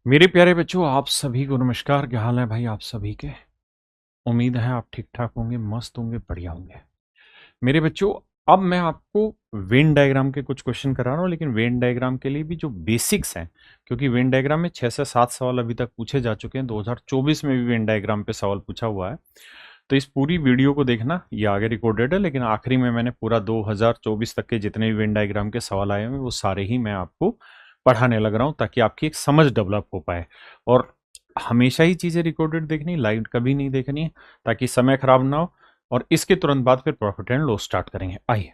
मेरे प्यारे बच्चों, आप सभी को नमस्कार। क्या हाल है भाई आप सभी के? उम्मीद है आप ठीक ठाक होंगे, मस्त होंगे, बढ़िया होंगे। मेरे बच्चों, अब मैं आपको वेन डायग्राम के कुछ क्वेश्चन करा रहा हूँ, लेकिन वेन डायग्राम के लिए भी जो बेसिक्स हैं, क्योंकि वेन डायग्राम में 6 से 7 सवाल अभी तक पूछे जा चुके हैं। 2024 में भी वेन डायग्राम पे सवाल पूछा हुआ है। तो इस पूरी वीडियो को देखना, ये आगे रिकॉर्डेड है, लेकिन आखिरी में मैंने पूरा 2024 तक के जितने भी वेन डायग्राम के सवाल आए हैं वो सारे ही मैं आपको पढ़ाने लग रहा हूँ, ताकि आपकी एक समझ डेवलप हो पाए। और हमेशा ही चीज़ें रिकॉर्डेड देखनी, लाइव कभी नहीं देखनी है, ताकि समय खराब ना हो। और इसके तुरंत बाद फिर प्रॉफिट एंड लॉस स्टार्ट करेंगे। आइए,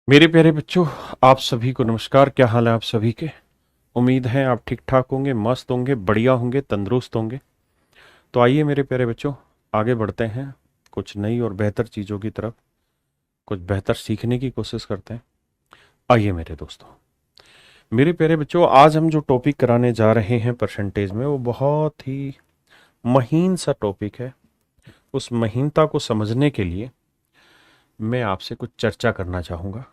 मेरे प्यारे बच्चों, आप सभी को नमस्कार। क्या हाल है आप सभी के? उम्मीद है आप ठीक ठाक होंगे, मस्त होंगे, बढ़िया होंगे, तंदुरुस्त होंगे। तो आइए मेरे प्यारे बच्चों, आगे बढ़ते हैं कुछ नई और बेहतर चीज़ों की तरफ, कुछ बेहतर सीखने की कोशिश करते हैं। आइए मेरे दोस्तों, मेरे प्यारे बच्चों, आज हम जो टॉपिक कराने जा रहे हैं परसेंटेज में, वो बहुत ही महीन सा टॉपिक है। उस महीनता को समझने के लिए मैं आपसे कुछ चर्चा करना चाहूँगा।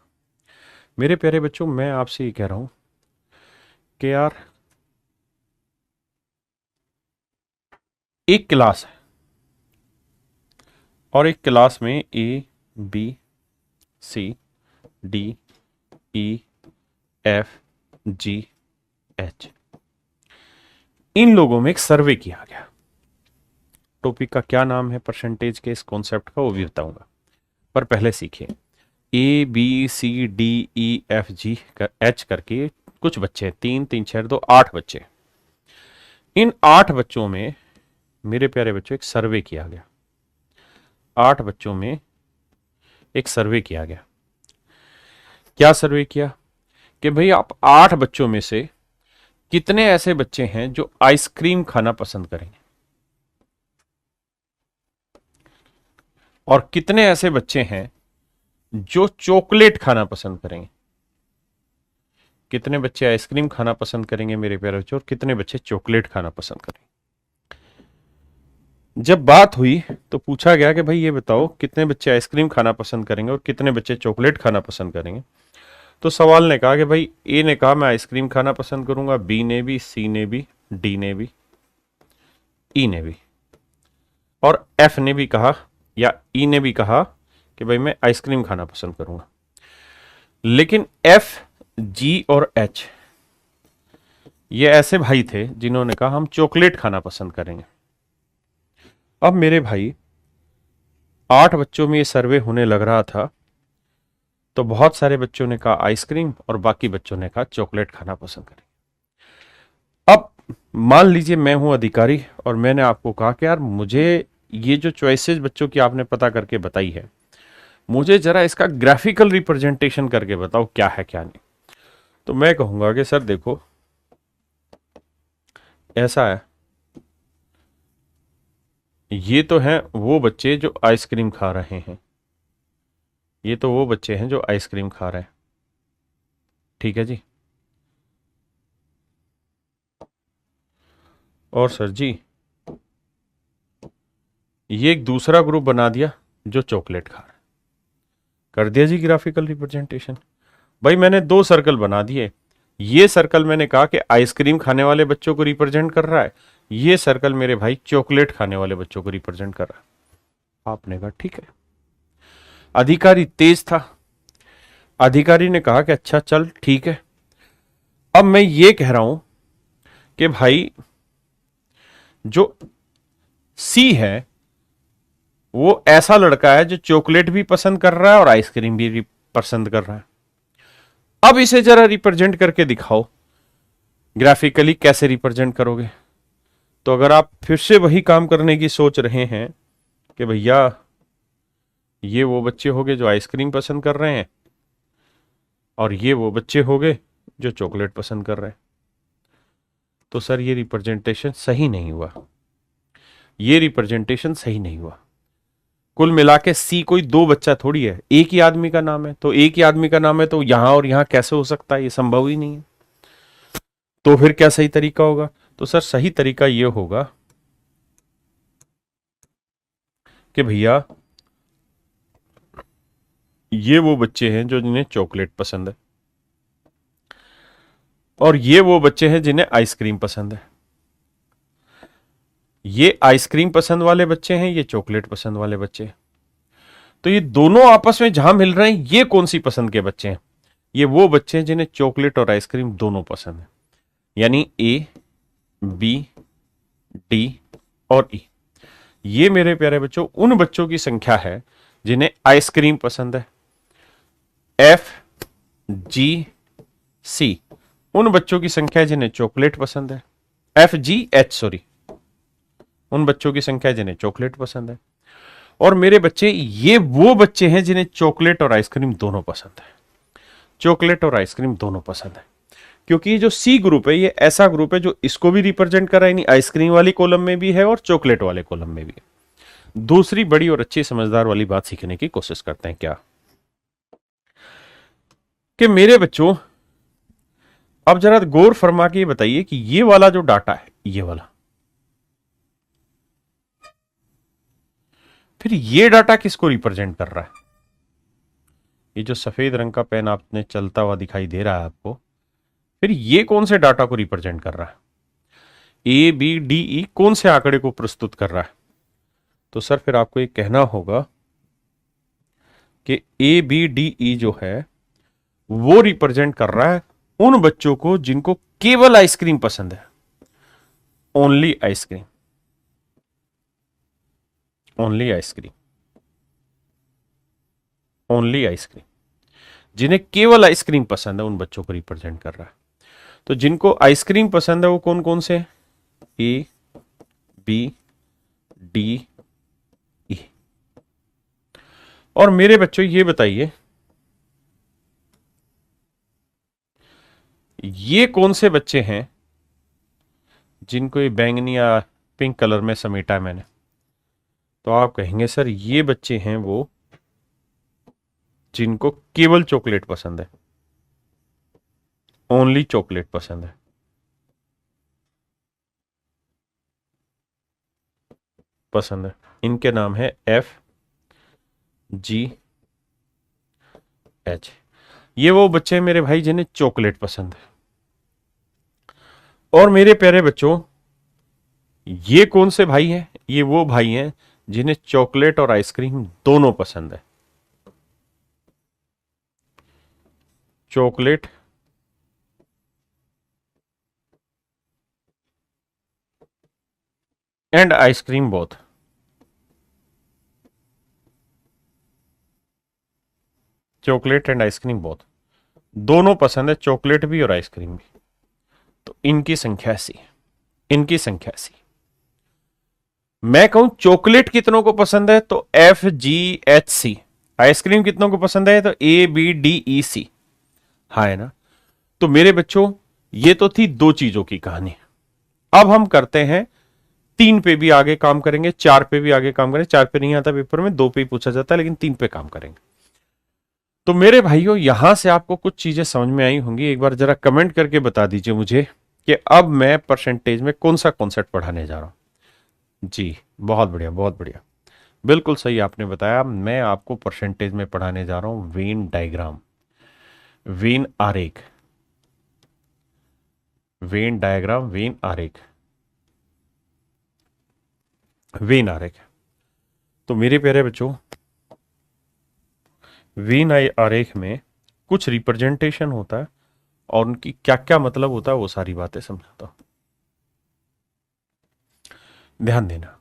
मेरे प्यारे बच्चों, मैं आपसे ये कह रहा हूँ कि यार, एक क्लास है और एक क्लास में ए, बी, सी, डी, ई, एफ, जी, एच, इन लोगों में एक सर्वे किया गया। टॉपिक का क्या नाम है परसेंटेज के इस कॉन्सेप्ट का, वो भी बताऊंगा, पर पहले सीखिए। ए, बी, सी, डी, ई, एफ, जी, एच करके कुछ बच्चे, 3 3 6 2 8 बच्चे। इन 8 बच्चों में, मेरे प्यारे बच्चों, एक सर्वे किया गया। 8 बच्चों में एक सर्वे किया गया। क्या सर्वे किया कि भाई, आप 8 बच्चों में से कितने ऐसे बच्चे हैं जो आइसक्रीम खाना पसंद करेंगे, और कितने ऐसे बच्चे हैं जो चॉकलेट खाना पसंद करेंगे। कितने बच्चे आइसक्रीम खाना पसंद करेंगे मेरे प्यारे बच्चों, और कितने बच्चे चॉकलेट खाना पसंद करेंगे। जब बात हुई तो पूछा गया कि भाई ये बताओ, कितने बच्चे आइसक्रीम खाना पसंद करेंगे और कितने बच्चे चॉकलेट खाना पसंद करेंगे। तो सवाल ने कहा कि भाई, ए ने कहा मैं आइसक्रीम खाना पसंद करूंगा, बी ने भी, सी ने भी, डी ने भी, ई ने भी, और एफ ने भी कहा, या ई ने भी कहा कि भाई मैं आइसक्रीम खाना पसंद करूंगा। लेकिन एफ, जी और एच, ये ऐसे भाई थे जिन्होंने कहा हम चॉकलेट खाना पसंद करेंगे। अब मेरे भाई, 8 बच्चों में ये सर्वे होने लग रहा था, तो बहुत सारे बच्चों ने कहा आइसक्रीम और बाकी बच्चों ने कहा चॉकलेट खाना पसंद करेंगे। अब मान लीजिए मैं हूं अधिकारी और मैंने आपको कहा कि यार, मुझे ये जो चॉइसेस बच्चों की आपने पता करके बताई है, मुझे जरा इसका ग्राफिकल रिप्रेजेंटेशन करके बताओ क्या है क्या नहीं। तो मैं कहूंगा कि सर देखो, ऐसा है, ये तो हैं वो बच्चे जो आइसक्रीम खा रहे हैं, ये तो वो बच्चे हैं जो आइसक्रीम खा रहे हैं, ठीक है जी। और सर जी, ये एक दूसरा ग्रुप बना दिया जो चॉकलेट खा रहा है। कर दिया जी ग्राफिकल रिप्रेजेंटेशन। भाई मैंने 2 सर्कल बना दिए। ये सर्कल मैंने कहा कि आइसक्रीम खाने वाले बच्चों को रिप्रेजेंट कर रहा है, ये सर्कल मेरे भाई चॉकलेट खाने वाले बच्चों को रिप्रेजेंट कर रहा है। आपने कहा ठीक है। अधिकारी तेज था, अधिकारी ने कहा कि अच्छा चल ठीक है। अब मैं ये कह रहा हूं कि भाई, जो सी है वो ऐसा लड़का है जो चॉकलेट भी पसंद कर रहा है और आइसक्रीम भी पसंद कर रहा है। अब इसे जरा रिप्रेजेंट करके दिखाओ, ग्राफिकली कैसे रिप्रेजेंट करोगे। तो अगर आप फिर से वही काम करने की सोच रहे हैं कि भैया, ये वो बच्चे हो गए जो आइसक्रीम पसंद कर रहे हैं और ये वो बच्चे हो गए जो चॉकलेट पसंद कर रहे हैं, तो सर ये रिप्रेजेंटेशन सही नहीं हुआ। ये रिप्रेजेंटेशन सही नहीं हुआ। कुल मिला के सी कोई 2 बच्चा थोड़ी है, एक ही आदमी का नाम है। तो एक ही आदमी का नाम है तो यहां और यहां कैसे हो सकता है? ये संभव ही नहीं है। तो फिर क्या सही तरीका होगा? तो सर सही तरीका ये होगा कि भैया, ये वो बच्चे हैं जो जिन्हें चॉकलेट पसंद है, और ये वो बच्चे हैं जिन्हें आइसक्रीम पसंद है। ये आइसक्रीम पसंद वाले बच्चे हैं, ये चॉकलेट पसंद वाले बच्चे हैं। तो ये दोनों आपस में जहां मिल रहे हैं, ये कौन सी पसंद के बच्चे हैं? ये वो बच्चे हैं जिन्हें चॉकलेट और आइसक्रीम दोनों पसंद है। यानी ए, बी, डी और ई। ये मेरे प्यारे बच्चों उन बच्चों की संख्या है जिन्हें आइसक्रीम पसंद है। एफ, जी, सी उन बच्चों की संख्या है जिन्हें चॉकलेट पसंद है। एफ, जी, एच सॉरी, उन बच्चों की संख्या है जिन्हें चॉकलेट पसंद है। और मेरे बच्चे ये वो बच्चे हैं जिन्हें चॉकलेट और आइसक्रीम दोनों पसंद है। चॉकलेट और आइसक्रीम दोनों पसंद है। क्योंकि ये जो सी ग्रुप है, ये ऐसा ग्रुप है जो इसको भी रिप्रेजेंट कर रहा है, यानी आइसक्रीम वाली कॉलम में भी है और चॉकलेट वाले कॉलम में भी है। दूसरी बड़ी और अच्छी समझदार वाली बात सीखने की कोशिश करते हैं। क्या कि मेरे बच्चों अब जरा गौर फरमा के बताइए कि ये वाला जो डाटा है, ये वाला, फिर ये डाटा किसको रिप्रेजेंट कर रहा है? ये जो सफेद रंग का पेन आपने चलता हुआ दिखाई दे रहा है आपको, फिर ये कौन से डाटा को रिप्रेजेंट कर रहा है? ए, बी, डी, ई कौन से आंकड़े को प्रस्तुत कर रहा है? तो सर फिर आपको ये कहना होगा कि ए, बी, डी, ई जो है वो रिप्रेजेंट कर रहा है उन बच्चों को जिनको केवल आइसक्रीम पसंद है। Only ice cream, only ice cream, only ice cream, जिन्हें केवल आइसक्रीम पसंद है उन बच्चों को रिप्रेजेंट कर रहा है। तो जिनको आइसक्रीम पसंद है वो कौन कौन से? ए, बी, डी, ई। और मेरे बच्चों ये बताइए, ये कौन से बच्चे हैं जिनको ये बैंगनी या पिंक कलर में समेटा है मैंने? तो आप कहेंगे सर ये बच्चे हैं वो जिनको केवल चॉकलेट पसंद है, ओनली चॉकलेट पसंद है। पसंद है, इनके नाम है एफ, जी, एच। ये वो बच्चे हैं मेरे भाई जिन्हें चॉकलेट पसंद है। और मेरे प्यारे बच्चों ये कौन से भाई हैं? ये वो भाई हैं जिन्हें चॉकलेट और आइसक्रीम दोनों पसंद है। Chocolate and ice cream both. Chocolate and ice cream both, दोनों पसंद है, चॉकलेट भी और आइसक्रीम भी। तो इनकी संख्या सी, इनकी संख्या सी। मैं कहूं चॉकलेट कितनों को पसंद है तो एफ, जी, एच, सी। आइसक्रीम कितनों को पसंद है तो ए, बी, डी, ई, सी। हाँ है ना? तो मेरे बच्चों ये तो थी दो चीजों की कहानी। अब हम करते हैं तीन पे भी आगे काम करेंगे, चार पे भी आगे काम करेंगे। चार पे नहीं आता पेपर में, दो पे ही पूछा जाता है, लेकिन तीन पे काम करेंगे। तो मेरे भाइयों यहां से आपको कुछ चीजें समझ में आई होंगी। एक बार जरा कमेंट करके बता दीजिए मुझे कि अब मैं परसेंटेज में कौन सा कॉन्सेप्ट पढ़ाने जा रहा हूं। जी बहुत बढ़िया, बहुत बढ़िया, बिल्कुल सही आपने बताया। मैं आपको परसेंटेज में पढ़ाने जा रहा हूं वेन डायग्राम, वेन आरेख, वेन डायग्राम, वेन आरेख, वेन आरेख। तो मेरे प्यारे बच्चों वेन आरेख में कुछ रिप्रेजेंटेशन होता है और उनकी क्या क्या मतलब होता है वो सारी बातें समझाता हूं। ध्यान देना,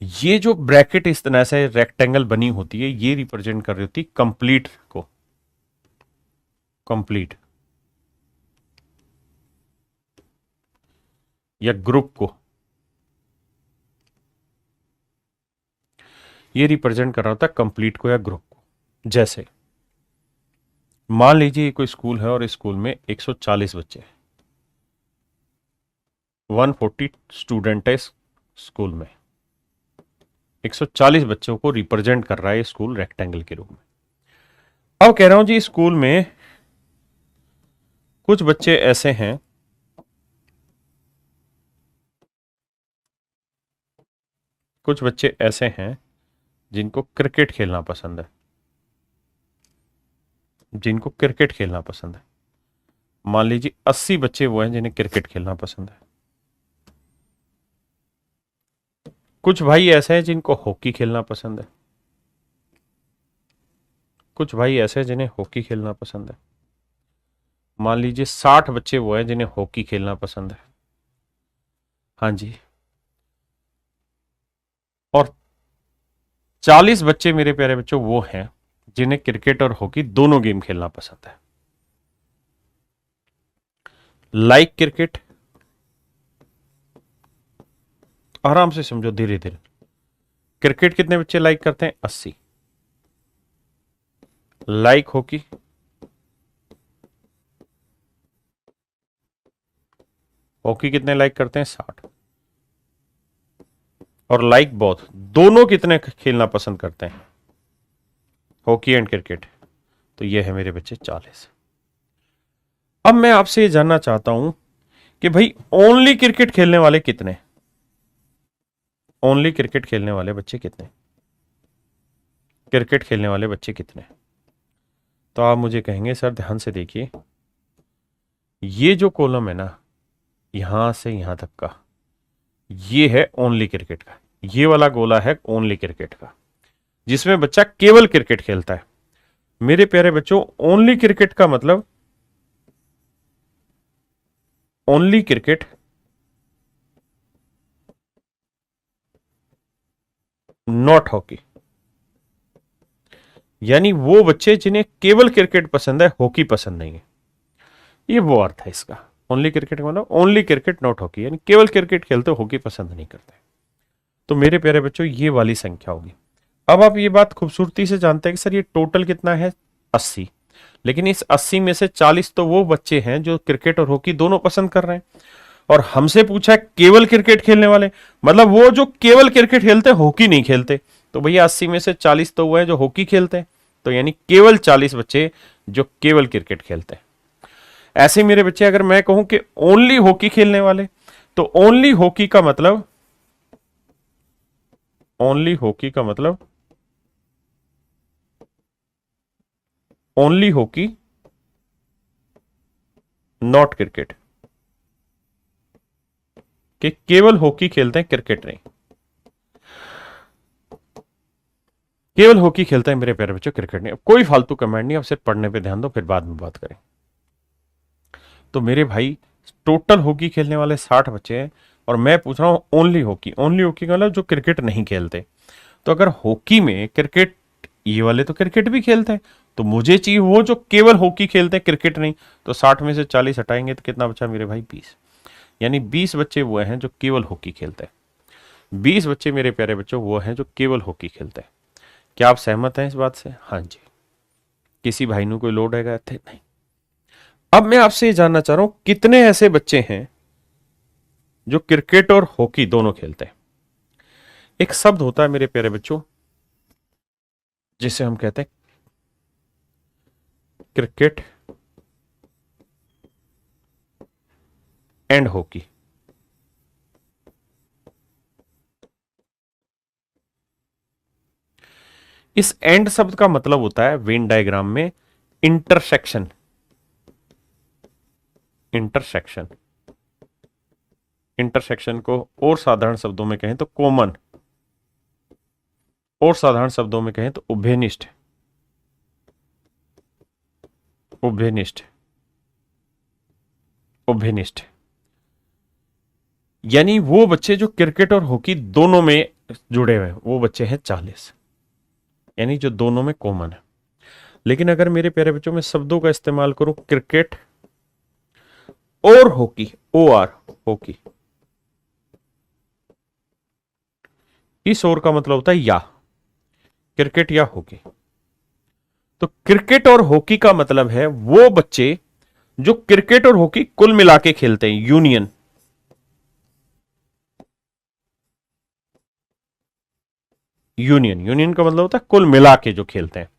ये जो ब्रैकेट इस तरह से रेक्टेंगल बनी होती है ये रिप्रेजेंट कर रही होती है कंप्लीट को, कंप्लीट या ग्रुप को। ये रिप्रेजेंट कर रहा होता है कंप्लीट को या ग्रुप को। जैसे मान लीजिए कोई स्कूल है और इस स्कूल में 140 बच्चे हैं, 140 स्टूडेंट है इस स्कूल में। 140 बच्चों को रिप्रेजेंट कर रहा है स्कूल रेक्टेंगल के रूप में। अब कह रहा हूं जी स्कूल में कुछ बच्चे ऐसे हैं कुछ बच्चे ऐसे हैं जिनको क्रिकेट खेलना पसंद है, जिनको क्रिकेट खेलना पसंद है। मान लीजिए 80 बच्चे वो हैं जिन्हें क्रिकेट खेलना पसंद है। कुछ भाई ऐसे हैं जिनको हॉकी खेलना पसंद है। कुछ भाई ऐसे हैं जिन्हें हॉकी खेलना पसंद है। मान लीजिए 60 बच्चे वो हैं जिन्हें हॉकी खेलना पसंद है। हाँ जी। और 40 बच्चे मेरे प्यारे बच्चों वो हैं जिन्हें क्रिकेट और हॉकी दोनों गेम खेलना पसंद है। लाइक क्रिकेट, आराम से समझो धीरे धीरे। क्रिकेट कितने बच्चे लाइक करते हैं? 80। लाइक हॉकी, हॉकी कितने लाइक करते हैं? 60। और लाइक बोथ, दोनों कितने खेलना पसंद करते हैं? Hockey and cricket. तो ये है मेरे बच्चे 40। अब मैं आपसे ये जानना चाहता हूं कि भाई ओनली क्रिकेट खेलने वाले कितने? ओनली क्रिकेट खेलने वाले बच्चे कितने? क्रिकेट खेलने वाले बच्चे कितने? तो आप मुझे कहेंगे सर ध्यान से देखिए, ये जो कॉलम है ना, यहां से यहां तक का, ये है ओनली क्रिकेट का। ये वाला गोला है ओनली क्रिकेट का, जिसमें बच्चा केवल क्रिकेट खेलता है। मेरे प्यारे बच्चों, ओनली क्रिकेट का मतलब ओनली क्रिकेट नॉट हॉकी। यानी वो बच्चे जिन्हें केवल क्रिकेट पसंद है, हॉकी पसंद नहीं है। ये वो अर्थ है इसका। ओनली क्रिकेट मतलब ओनली क्रिकेट नॉट हॉकी, यानी केवल क्रिकेट खेलते, हॉकी पसंद नहीं करते। तो मेरे प्यारे बच्चों, ये वाली संख्या होगी। अब आप ये बात खूबसूरती से जानते हैं कि सर ये टोटल कितना है? 80। लेकिन इस 80 में से 40 तो वो बच्चे हैं जो क्रिकेट और हॉकी दोनों पसंद कर रहे हैं, और हमसे पूछा है केवल क्रिकेट खेलने वाले, मतलब वो जो केवल क्रिकेट खेलते, हॉकी नहीं खेलते। तो भैया 80 में से 40 तो वो है जो हॉकी खेलते हैं, तो यानी केवल 40 बच्चे जो केवल क्रिकेट खेलते हैं। ऐसे मेरे बच्चे, अगर मैं कहूं कि ओनली हॉकी खेलने वाले, तो ओनली हॉकी का मतलब, ओनली हॉकी का मतलब ओनली हॉकी नॉट क्रिकेट, कि केवल हॉकी खेलते हैं, क्रिकेट नहीं। केवल हॉकी खेलते हैं मेरे प्यारे बच्चों, क्रिकेट नहीं। अब कोई फालतू कमेंट नहीं, अब सिर्फ पढ़ने पे ध्यान दो, फिर बाद में बात करें। तो मेरे भाई, टोटल हॉकी खेलने वाले 60 बच्चे हैं, और मैं पूछ रहा हूं ओनली हॉकी। ओनली हॉकी का मतलब जो क्रिकेट नहीं खेलते। तो अगर हॉकी में क्रिकेट, ये वाले तो क्रिकेट भी खेलते हैं, तो मुझे चाहिए वो जो केवल हॉकी खेलते हैं, क्रिकेट नहीं। तो 60 में से 40 हटाएंगे तो कितना बचा मेरे भाई? 20। यानी 20 बच्चे वो हैं जो केवल हॉकी खेलते हैं। 20 बच्चे मेरे प्यारे बच्चों वो हैं जो केवल हॉकी खेलते हैं। क्या आप सहमत हैं इस बात से? हाँ जी। किसी भाई ने कोई लोड है थे? नहीं। अब मैं आपसे ये जानना चाह रहा हूं, कितने ऐसे बच्चे हैं जो क्रिकेट और हॉकी दोनों खेलते हैं? एक शब्द होता है मेरे प्यारे बच्चों, जिसे हम कहते हैं क्रिकेट एंड हॉकी। इस एंड शब्द का मतलब होता है वेन डायग्राम में इंटरसेक्शन। इंटरसेक्शन, इंटरसेक्शन को और साधारण शब्दों में कहें तो कॉमन, और साधारण शब्दों में कहें तो उभयनिष्ठ। उभयनिष्ठ, उभयनिष्ठ। यानी वो बच्चे जो क्रिकेट और हॉकी दोनों में जुड़े हुए हैं, वो बच्चे हैं 40, यानी जो दोनों में कॉमन है। लेकिन अगर मेरे प्यारे बच्चों में शब्दों का इस्तेमाल करूं, क्रिकेट और हॉकी, ओ आर, हॉकी, इस और का मतलब होता है या, क्रिकेट या हॉकी। तो क्रिकेट और हॉकी का मतलब है वो बच्चे जो क्रिकेट और हॉकी कुल मिला के खेलते हैं, यूनियन। यूनियन, यूनियन का मतलब होता है कुल मिला के जो खेलते हैं।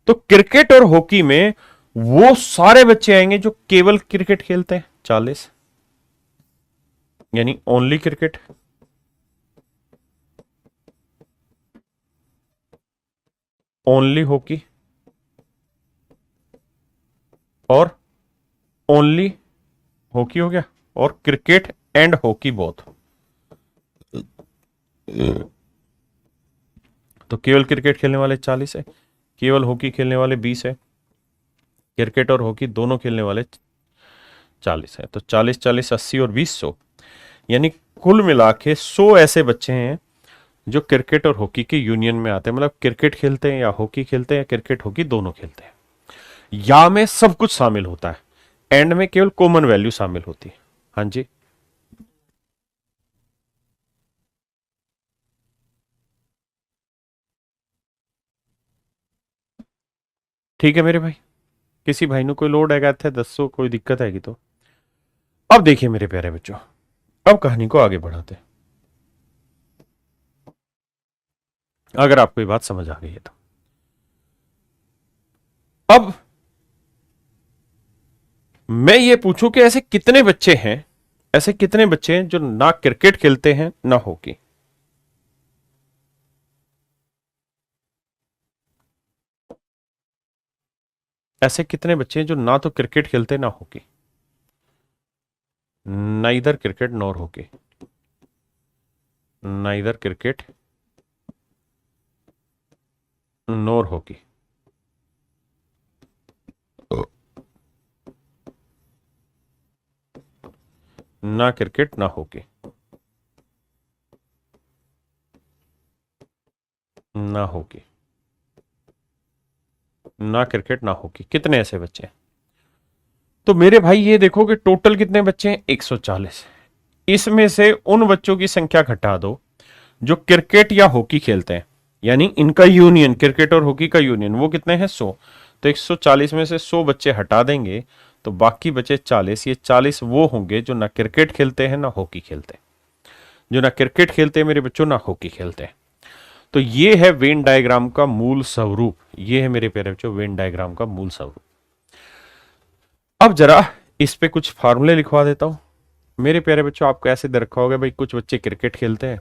तो क्रिकेट और हॉकी में वो सारे बच्चे आएंगे जो केवल क्रिकेट खेलते हैं, 40, यानी ओनली क्रिकेट, ओनली हॉकी और ओनली हॉकी हो गया, और क्रिकेट एंड हॉकी बोथ। तो केवल क्रिकेट खेलने वाले 40 है, केवल हॉकी खेलने वाले 20 है, क्रिकेट और हॉकी दोनों खेलने वाले 40 है। तो 40 40 80 और 20 100, यानी कुल मिला के 100 ऐसे बच्चे हैं जो क्रिकेट और हॉकी के यूनियन में आते हैं। मतलब क्रिकेट खेलते हैं या हॉकी खेलते हैं या क्रिकेट हॉकी दोनों खेलते हैं, या में सब कुछ शामिल होता है, एंड में केवल कॉमन वैल्यू शामिल होती है। हाँ जी, ठीक है मेरे भाई। किसी भाई ने कोई लोड है थे 10 कोई दिक्कत है कि तो अब देखिए मेरे प्यारे बच्चों, अब कहानी को आगे बढ़ाते हैं, अगर आपको ये बात समझ आ गई है तो। अब मैं ये पूछूं कि ऐसे कितने बच्चे हैं, ऐसे कितने बच्चे हैं जो ना क्रिकेट खेलते हैं ना हॉकी। ऐसे कितने बच्चे हैं जो ना तो क्रिकेट खेलते हैं ना hockey. Neither cricket nor hockey, neither cricket nor hockey. ना क्रिकेट ना हॉकी, ना हॉकी, ना क्रिकेट ना हॉकी, कितने ऐसे बच्चे हैं। तो मेरे भाई ये देखो कि टोटल कितने बच्चे हैं, 140। इसमें से उन बच्चों की संख्या घटा दो जो क्रिकेट या हॉकी खेलते हैं, यानी इनका यूनियन, क्रिकेट और हॉकी का यूनियन, वो कितने हैं 100। तो 140 में से 100 बच्चे हटा देंगे तो बाकी बचे 40। ये 40 वो होंगे जो ना क्रिकेट खेलते हैं ना हॉकी खेलते हैं, जो ना क्रिकेट खेलते हैं मेरे बच्चों ना हॉकी खेलते हैं। तो ये है वेन डायग्राम का मूल स्वरूप, ये है मेरे प्यारे बच्चों वेन डायग्राम का मूल स्वरूप। अब जरा इस पे कुछ फार्मूले लिखवा देता हूं। मेरे प्यारे बच्चों आपको ऐसे दे रखा होगा भाई, कुछ बच्चे क्रिकेट खेलते हैं,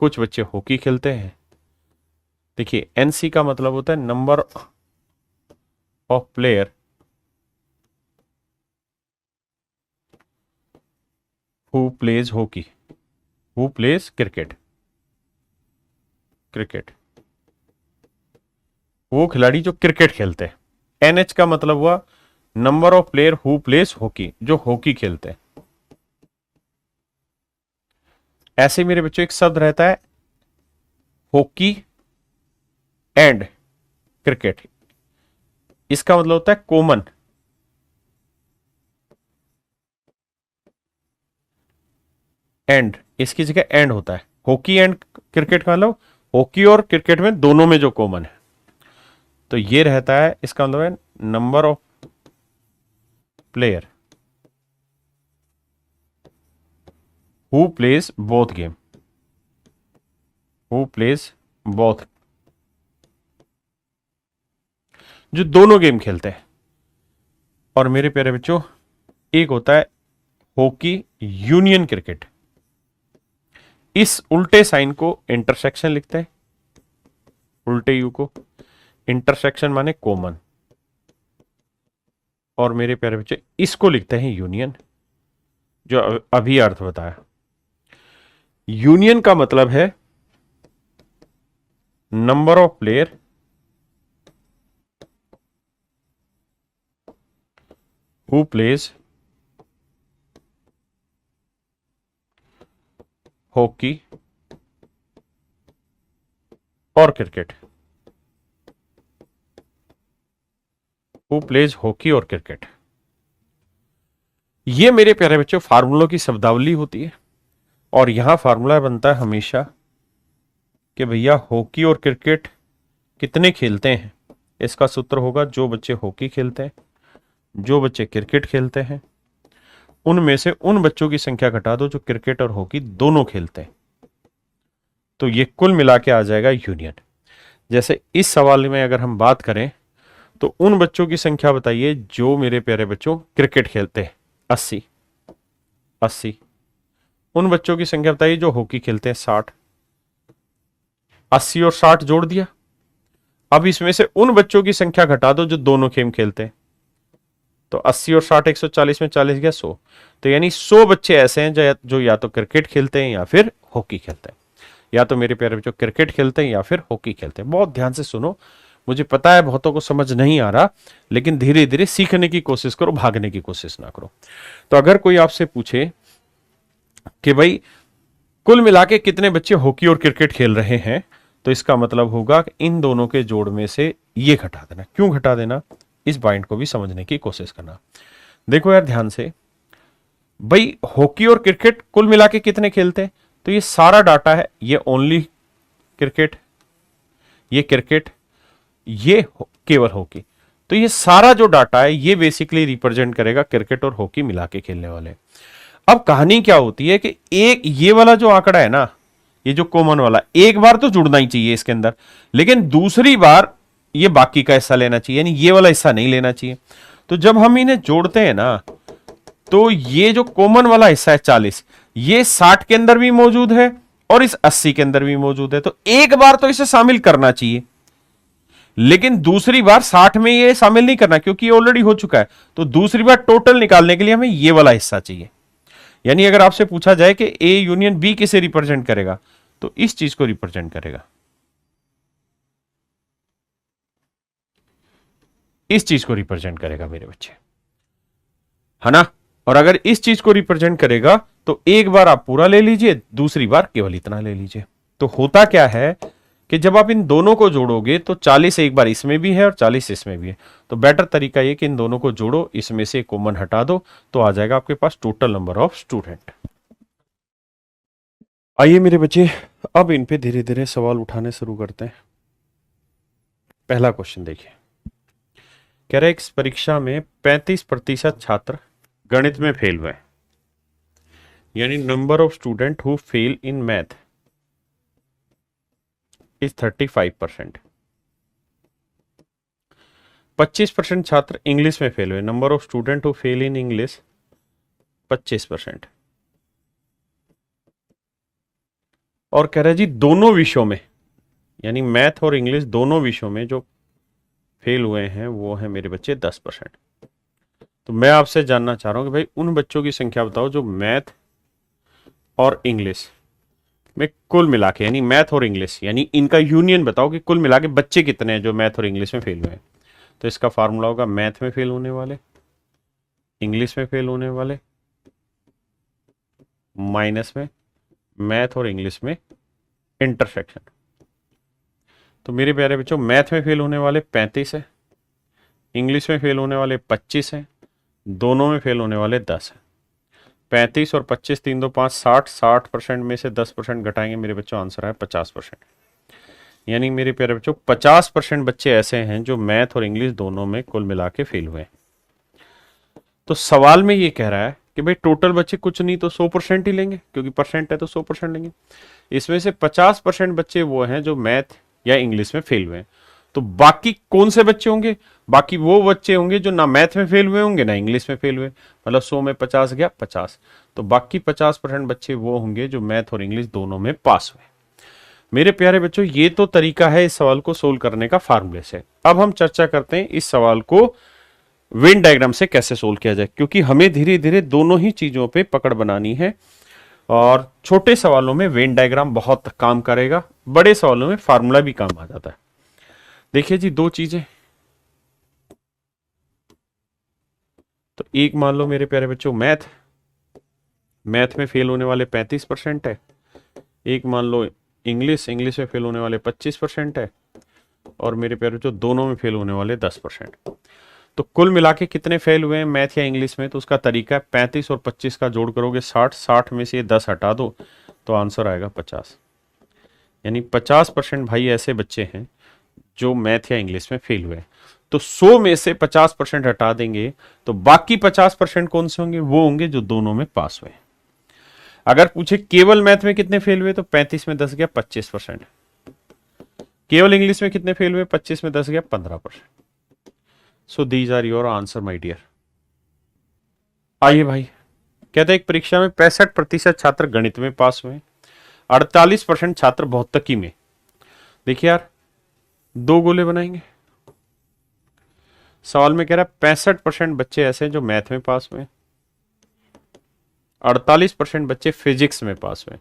कुछ बच्चे हॉकी खेलते हैं। देखिए एनसी का मतलब होता है number of player who plays hockey, who plays cricket, cricket वो खिलाड़ी जो क्रिकेट खेलते हैं। एनएच का मतलब हुआ number of player who plays hockey, जो हॉकी खेलते हैं। ऐसे मेरे बच्चों एक शब्द रहता है हॉकी एंड क्रिकेट, इसका मतलब होता है कॉमन। एंड इसकी जगह एंड होता है, हॉकी एंड क्रिकेट का मतलब हॉकी और क्रिकेट में दोनों में जो कॉमन है। तो ये रहता है, इसका मतलब है number of player who plays both game, who plays both, जो दोनों गेम खेलते हैं। और मेरे प्यारे बच्चों एक होता है हॉकी यूनियन क्रिकेट, इस उल्टे साइन को इंटरसेक्शन लिखते हैं, उल्टे यू को इंटरसेक्शन माने कॉमन, और मेरे प्यारे बच्चे इसको लिखते हैं यूनियन, जो अभी अर्थ बताया। यूनियन का मतलब है number of player who plays hockey और क्रिकेट, हु प्लेज हॉकी और क्रिकेट। ये मेरे प्यारे बच्चों फार्मूलों की शब्दावली होती है, और यहां फार्मूला बनता है हमेशा कि भैया हॉकी और क्रिकेट कितने खेलते हैं। इसका सूत्र होगा जो बच्चे हॉकी खेलते हैं, जो बच्चे क्रिकेट खेलते हैं, उनमें से उन बच्चों की संख्या घटा दो जो क्रिकेट और हॉकी दोनों खेलते हैं। तो ये कुल मिला के आ जाएगा यूनियन। जैसे इस सवाल में अगर हम बात करें तो उन बच्चों की संख्या बताइए जो मेरे प्यारे बच्चों क्रिकेट खेलते हैं, 80 80। उन बच्चों की संख्या बताइए जो हॉकी खेलते हैं, 60। 80 और 60 जोड़ दिया। अब इसमें से उन बच्चों की संख्या घटा दो जो दोनों गेम खेलते हैं, तो 80 और 60 140 में 40 गया 100। तो यानी 100 बच्चे ऐसे हैं जो या तो क्रिकेट खेलते हैं या फिर हॉकी खेलते हैं, या तो मेरे प्यारे बच्चों क्रिकेट खेलते हैं या फिर हॉकी खेलते हैं। बहुत ध्यान से सुनो, मुझे पता है बहुतों को समझ नहीं आ रहा, लेकिन धीरे धीरे सीखने की कोशिश करो, भागने की कोशिश ना करो। तो अगर कोई आपसे पूछे कि भाई कुल मिला के कितने बच्चे हॉकी और क्रिकेट खेल रहे हैं, तो इसका मतलब होगा कि इन दोनों के जोड़ में से ये घटा देना। क्यों घटा देना, इस पॉइंट को भी समझने की कोशिश करना। देखो यार ध्यान से, भाई हॉकी और क्रिकेट कुल मिला के कितने खेलते हैं, तो ये सारा डाटा है, ये ओनली क्रिकेट, ये क्रिकेट, ये केवल हॉकी। तो ये सारा जो डाटा है ये बेसिकली रिप्रेजेंट करेगा क्रिकेट और हॉकी मिला के खेलने वाले। अब कहानी क्या होती है कि एक ये वाला जो आंकड़ा है ना, ये जो कॉमन वाला, एक बार तो जुड़ना ही चाहिए इसके अंदर, लेकिन दूसरी बार ये बाकी का हिस्सा लेना चाहिए, यानी ये वाला हिस्सा नहीं लेना चाहिए। तो जब हम इन्हें जोड़ते हैं ना, तो ये जो कॉमन वाला हिस्सा है 40, ये 60 के अंदर भी मौजूद है और इस 80 के अंदर भी मौजूद है। तो एक बार तो इसे शामिल करना चाहिए, लेकिन दूसरी बार 60 में ये शामिल नहीं करना, क्योंकि ये ऑलरेडी हो चुका है। तो दूसरी बार टोटल निकालने के लिए हमें ये वाला हिस्सा चाहिए। यानी अगर आपसे पूछा जाए कि ए यूनियन बी किसे रिप्रेजेंट करेगा, तो इस चीज को रिप्रेजेंट करेगा, इस चीज को रिप्रेजेंट करेगा मेरे बच्चे, है ना। और अगर इस चीज को रिप्रेजेंट करेगा तो एक बार आप पूरा ले लीजिए, दूसरी बार केवल इतना ले लीजिए। तो होता क्या है कि जब आप इन दोनों को जोड़ोगे तो 40 एक बार इसमें भी है और 40 इसमें भी है। तो बेटर तरीका ये कि इन दोनों को जोड़ो, इसमें से कॉमन हटा दो, तो आ जाएगा आपके पास टोटल नंबर ऑफ स्टूडेंट। आइए मेरे बच्चे, अब इन पे धीरे धीरे सवाल उठाने शुरू करते हैं। पहला क्वेश्चन देखिए, कह रहे इस परीक्षा में 35% छात्र गणित में फेल हुए, यानी number of student who fail in math is 35%। 25% छात्र इंग्लिश में फेल हुए, number of student who fail in English 25%। और कह रहे जी दोनों विषयों में, यानी मैथ और इंग्लिश दोनों विषयों में जो फेल हुए हैं वो है मेरे बच्चे 10%। तो मैं आपसे जानना चाह रहा हूं कि भाई उन बच्चों की संख्या बताओ जो मैथ और इंग्लिश में कुल मिला के, यानी मैथ और इंग्लिश, यानी इनका यूनियन बताओ कि कुल मिला के बच्चे कितने हैं जो मैथ और इंग्लिश में फेल हुए हैं। तो इसका फार्मूला होगा मैथ में फेल होने वाले, इंग्लिश में फेल होने वाले, माइनस में मैथ और इंग्लिश में इंटरसेक्शन। तो मेरे प्यारे बच्चों, मैथ में फेल होने वाले 35 है, इंग्लिश में फेल होने वाले 25 है, दोनों में फेल होने वाले 10 है। 35 और 25, 3 2 5 60, 60% में से 10% घटाएंगे मेरे बच्चों, आंसर है 50%। यानी मेरे प्यारे बच्चों 50% बच्चे ऐसे हैं जो मैथ और इंग्लिश दोनों में कुल मिला के फेल हुए हैं। तो सवाल में ये कह रहा है कि भाई टोटल बच्चे कुछ नहीं तो 100% ही लेंगे, क्योंकि परसेंट है तो 100% लेंगे। इसमें से 50% बच्चे वो हैं जो मैथ या इंग्लिश में फेल हुए हैं। तो बाकी कौन से बच्चे होंगे, बाकी वो बच्चे होंगे जो ना मैथ में फेल हुए होंगे ना इंग्लिश में फेल हुए, मतलब 100 में 50 गया 50। तो बाकी 50% बच्चे वो होंगे जो मैथ और इंग्लिश दोनों में पास हुए। मेरे प्यारे बच्चों, ये तो तरीका है इस सवाल को सोल्व करने का फार्मूले से। अब हम चर्चा करते हैं इस सवाल को वेन डायग्राम से कैसे सोल्व किया जाए, क्योंकि हमें धीरे धीरे दोनों ही चीजों पे पकड़ बनानी है। और छोटे सवालों में वेन डायग्राम बहुत काम करेगा, बड़े सवालों में फार्मूला भी काम आ जाता है। देखिए जी, दो चीजें, तो एक मान लो मेरे प्यारे बच्चों मैथ में फेल होने वाले 35% है, एक मान लो इंग्लिश में फेल होने वाले 25% है, और मेरे प्यारे बच्चों दोनों में फेल होने वाले 10%। तो कुल मिला के कितने फेल हुए हैं मैथ या इंग्लिश में, तो उसका तरीका है 35 और 25 का जोड़ करोगे 60, 60 में से 10 हटा दो तो आंसर आएगा 50। यानी 50% भाई ऐसे बच्चे हैं जो मैथ या इंग्लिश में फेल हुए। तो 100 में से 50% हटा देंगे तो बाकी 50% कौन से होंगे, वो होंगे जो दोनों में पास हुए। अगर पूछे केवल मैथ में कितने फेल हुए, तो 35 में 10 गया 25%। केवल इंग्लिश में कितने फेल हुए, 25 में 10 गया 15%। So these are your answer my dear. आइए भाई, कहते हैं एक परीक्षा में 65% छात्र गणित में पास हुए, 48% छात्र भौतिकी में। देखिए यार, दो गोले बनाएंगे, सवाल में कह रहा है 65% बच्चे ऐसे हैं जो मैथ में पास हुए, 48% बच्चे फिजिक्स में पास हुए,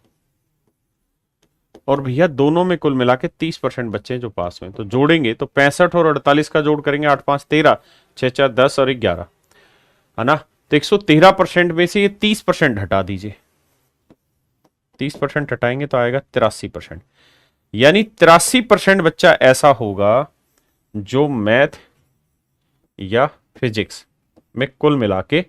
और भैया दोनों में कुल मिला के 30% बच्चे जो पास हुए। तो जोड़ेंगे तो 65 और 48 का जोड़ करेंगे, 8 5 13, 6 4 10 और 11, है ना। तो 113% में से ये 30% हटा दीजिए, 30% हटाएंगे तो आएगा 83%। यानी 83% बच्चा ऐसा होगा जो मैथ या फिजिक्स में कुल मिला के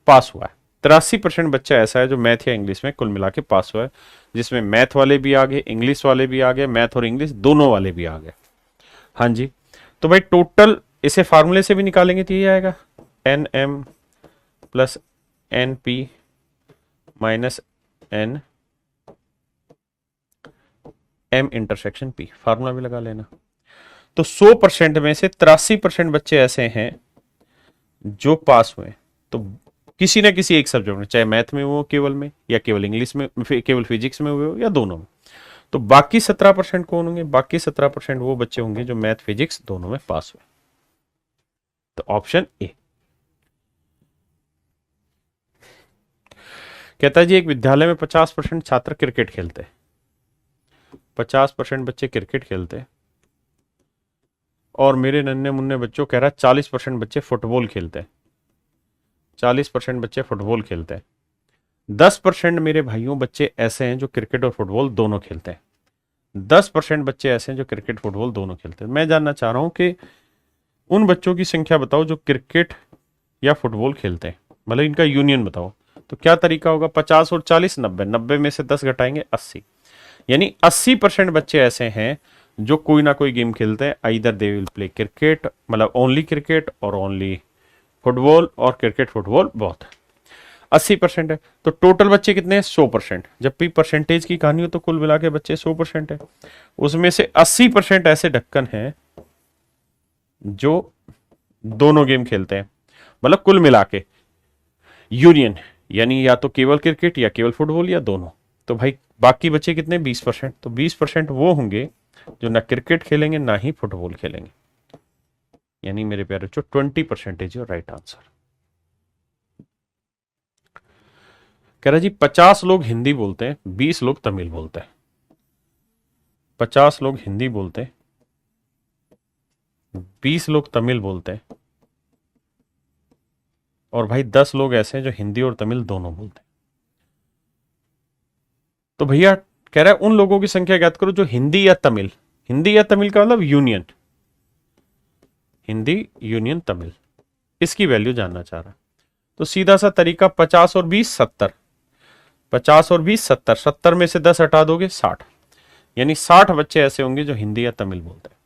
पास हुआ है। 83% बच्चा ऐसा है जो मैथ या इंग्लिश में कुल मिला के पास हुआ है, जिसमें मैथ वाले भी आ गए, इंग्लिश वाले भी आ गए, मैथ और इंग्लिश दोनों वाले भी आ गए। हाँ जी, तो भाई टोटल इसे फार्मूले से भी निकालेंगे तो ये आएगा NM plus NP minus N M intersection P, formula भी लगा लेना। तो 100% में से 83% बच्चे ऐसे हैं जो पास हुए, तो किसी ना किसी एक सब्जेक्ट में, चाहे मैथ में हो केवल में, या केवल इंग्लिश में, केवल फिजिक्स में हुए हो, या दोनों में। तो बाकी 17% कौन होंगे? बाकी 17% वो बच्चे होंगे जो मैथ फिजिक्स दोनों में पास हुए। तो ऑप्शन ए। कहता है जी एक विद्यालय में 50% छात्र क्रिकेट खेलते हैं, 50% बच्चे क्रिकेट खेलते हैं, और मेरे नन्हे मुन्ने बच्चों कह रहा है 40% बच्चे फुटबॉल खेलते हैं, 40% बच्चे फुटबॉल खेलते हैं। 10% मेरे भाइयों बच्चे ऐसे हैं जो क्रिकेट और फुटबॉल दोनों खेलते हैं, 10% बच्चे ऐसे हैं जो क्रिकेट फुटबॉल दोनों खेलते हैं। मैं जानना चाह रहा हूं कि उन बच्चों की संख्या बताओ जो क्रिकेट या फुटबॉल खेलते हैं, मतलब इनका यूनियन बताओ। तो क्या तरीका होगा? 50 और 40 90, 90 में से 10 घटाएंगे 80, यानी 80% बच्चे ऐसे हैं जो कोई ना कोई गेम खेलते हैं। Either they will play cricket, मतलब ओनली क्रिकेट और ओनली फुटबॉल, और क्रिकेट फुटबॉल बहुत। 80% है, तो टोटल बच्चे कितने हैं? 100%। जब भी परसेंटेज की कहानी हो तो कुल मिला के बच्चे 100% है। उसमें से 80% ऐसे ढक्कन हैं जो दोनों गेम खेलते हैं, मतलब कुल मिला के यूनियन, यानी या तो केवल क्रिकेट या केवल फुटबॉल या दोनों। तो भाई बाकी बच्चे कितने? 20%। तो 20% वो होंगे जो ना क्रिकेट खेलेंगे ना ही फुटबॉल खेलेंगे, यानी मेरे प्यारे बच्चों 20% इज योर राइट आंसर। कह रहा जी 50 लोग हिंदी बोलते हैं, 20 लोग तमिल बोलते हैं, 50 लोग हिंदी बोलते हैं, 20 लोग तमिल बोलते हैं, और भाई 10 लोग ऐसे हैं जो हिंदी और तमिल दोनों बोलते हैं। तो भैया कह रहा है उन लोगों की संख्या ज्ञात करो जो हिंदी या तमिल, हिंदी या तमिल का मतलब यूनियन, हिंदी यूनियन तमिल, इसकी वैल्यू जानना चाह रहा है। तो सीधा सा तरीका 50 और 20 70, 50 और 20 70, 70 में से 10 हटा दोगे 60, यानी 60 बच्चे ऐसे होंगे जो हिंदी या तमिल बोलते हैं।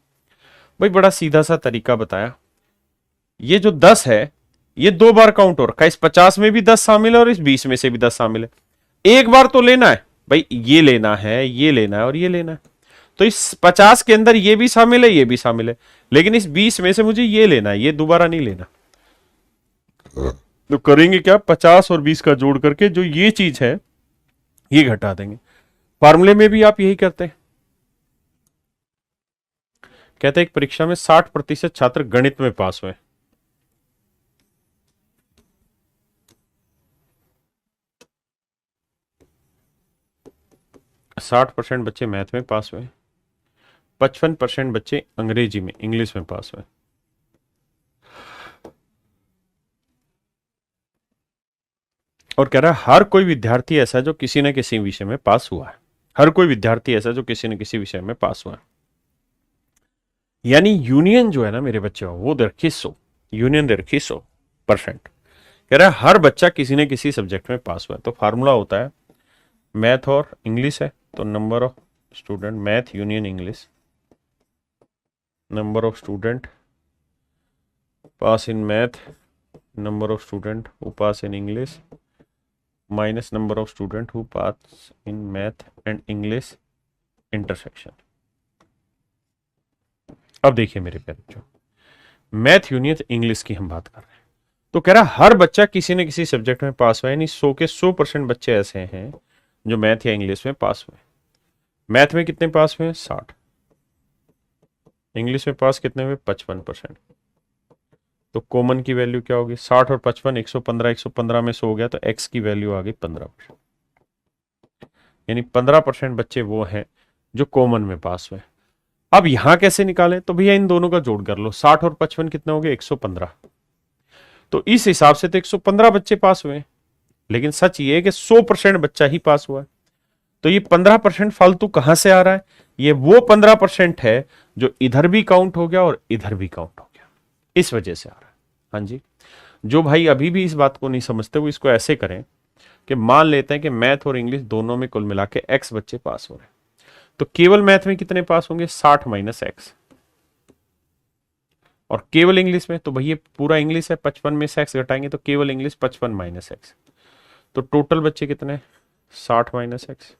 भाई बड़ा सीधा सा तरीका बताया। ये जो 10 है ये 2 बार काउंट हो रखा है, इस 50 में भी 10 शामिल है और इस 20 में से भी 10 शामिल है। एक बार तो लेना है भाई, ये लेना है, ये लेना है और ये लेना है। तो इस 50 के अंदर ये भी शामिल है, ये भी शामिल है, लेकिन इस 20 में से मुझे ये लेना है, ये दोबारा नहीं लेना। तो करेंगे क्या? 50 और 20 का जोड़ करके जो ये चीज है ये घटा देंगे। फार्मूले में भी आप यही करते हैं। कहते हैं एक परीक्षा में 60% छात्र गणित में पास हुए, 60% बच्चे मैथ में पास हुए, 55% बच्चे अंग्रेजी में, इंग्लिश में पास हुए। और कह रहा है हर कोई विद्यार्थी ऐसा जो किसी न किसी विषय में पास हुआ है, हर कोई विद्यार्थी ऐसा जो किसी न किसी विषय में पास हुआ है। यानी यूनियन जो है ना मेरे बच्चे वो दे रखी 100, यूनियन दे रखी 100%। कह रहा है हर बच्चा किसी न किसी सब्जेक्ट में पास हुआ है। तो फार्मूला होता है मैथ और इंग्लिश है, तो number of student math union English, number of student pass in math, number of student who pass in English, minus number of student who pass in math and English intersection. अब देखिए मेरे प्यारे बच्चों, math union English की हम बात कर रहे हैं। तो कह रहा है हर बच्चा किसी न किसी सब्जेक्ट में पास हुआ है, यानी 100 के 100% बच्चे ऐसे हैं जो मैथ या इंग्लिश में पास हुए। मैथ में कितने पास हुए? 60। इंग्लिश में पास कितने हुए? 55%। तो कॉमन की वैल्यू क्या होगी? 60 और 55, 115, 115 में 100 हो गया तो x की वैल्यू आ गई 15%। यानी 15% बच्चे वो हैं जो कॉमन में पास हुए। अब यहां कैसे निकालें? तो भैया इन दोनों का जोड़ कर लो। 60 और 55 कितने हो गए? 115। तो इस हिसाब से तो 115 बच्चे पास हुए, लेकिन सच ये है कि 100% बच्चा ही पास हुआ है। तो ये 15% फालतू कहां से आ रहा है? ये वो 15% है जो इधर भी काउंट हो गया और इधर भी काउंट हो गया, इस वजह से आ रहा है। हाँ जी, जो भाई अभी भी इस बात को नहीं समझते वो इसको ऐसे करें कि मान लेते हैं कि मैथ और इंग्लिश दोनों में कुल मिला के x बच्चे पास हो रहे हैं, तो केवल मैथ में कितने पास होंगे? 60 माइनस एक्स। और केवल इंग्लिश में तो भैया पूरा इंग्लिश है, 55 में से x घटाएंगे तो केवल इंग्लिश 55 माइनस एक्स। तो टोटल बच्चे कितने? 60 minus x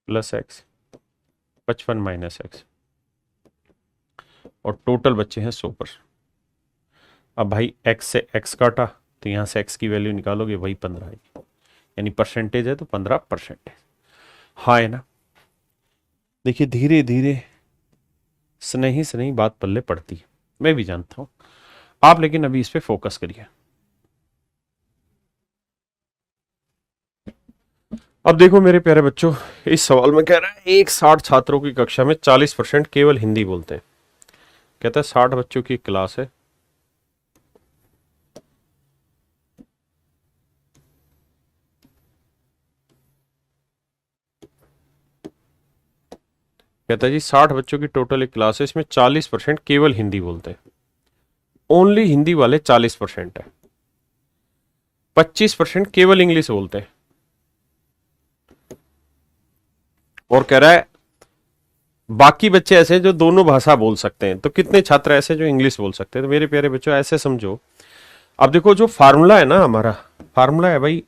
plus x, 55 minus x, और टोटल बच्चे हैं 100%। अब भाई x से x काटा तो यहां से x की वैल्यू निकालोगे वही 15 आएगी, यानी परसेंटेज है तो 15%। हाँ है ना? देखिए धीरे धीरे स्नेही स्नेही बात पल्ले पड़ती है, मैं भी जानता हूं आप, लेकिन अभी इस पे फोकस करिए। अब देखो मेरे प्यारे बच्चों, इस सवाल में कह रहा है एक 60 छात्रों की कक्षा में 40% केवल हिंदी बोलते हैं। कहता है 60 बच्चों की क्लास है, कहता है जी 60 बच्चों की टोटल एक क्लास है, इसमें 40% केवल हिंदी बोलते हैं। ओनली हिंदी वाले 40% है, 25% केवल इंग्लिश बोलते हैं। और कह रहा है बाकी बच्चे ऐसे जो दोनों भाषा बोल सकते हैं, तो कितने छात्र ऐसे जो इंग्लिश बोल सकते हैं? तो मेरे प्यारे बच्चों ऐसे समझो, अब देखो जो फार्मूला है ना, हमारा फार्मूला है भाई,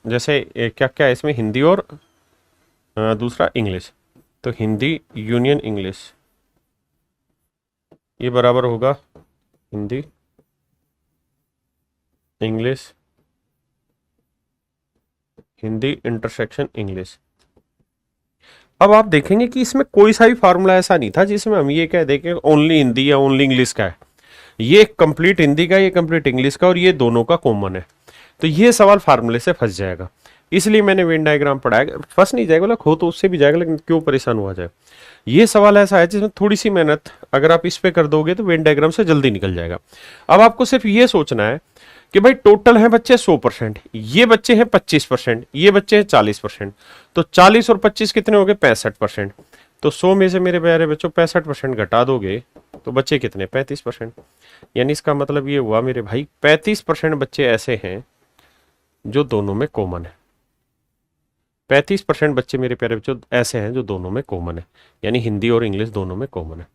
जैसे क्या क्या है इसमें, हिंदी और दूसरा इंग्लिश, तो हिंदी यूनियन इंग्लिश, ये बराबर होगा Hindi English, Hindi intersection English. अब आप देखेंगे कि इसमें कोई सा भी फार्मूला ऐसा नहीं था जिसमें हम ये कह दें कि ओनली हिंदी या ओनली इंग्लिश का है। ये कंप्लीट हिंदी का, ये कंप्लीट इंग्लिश का, और ये दोनों का कॉमन है। तो ये सवाल फार्मूले से फंस जाएगा, इसलिए मैंने वेन डायग्राम पढ़ाया। फंस नहीं जाएगा, खो तो उससे भी जाएगा, लेकिन क्यों परेशान हुआ जाए। ये सवाल ऐसा है जिसमें थोड़ी सी मेहनत अगर आप इस पे कर दोगे तो वेन डायग्राम से जल्दी निकल जाएगा। अब आपको सिर्फ ये सोचना है कि भाई टोटल है बच्चे 100%, ये बच्चे हैं 25%, ये बच्चे हैं 40%, तो 40 और 25 कितने हो गए? 65%। तो 100 में से मेरे प्यारे बच्चों 65% घटा दोगे तो बच्चे कितने? 35%। यानी इसका मतलब ये हुआ मेरे भाई 35% बच्चे ऐसे हैं जो दोनों में कॉमन है। 35% बच्चे मेरे प्यारे बच्चों ऐसे हैं जो दोनों में कॉमन है, यानी हिंदी और इंग्लिश दोनों में कॉमन है।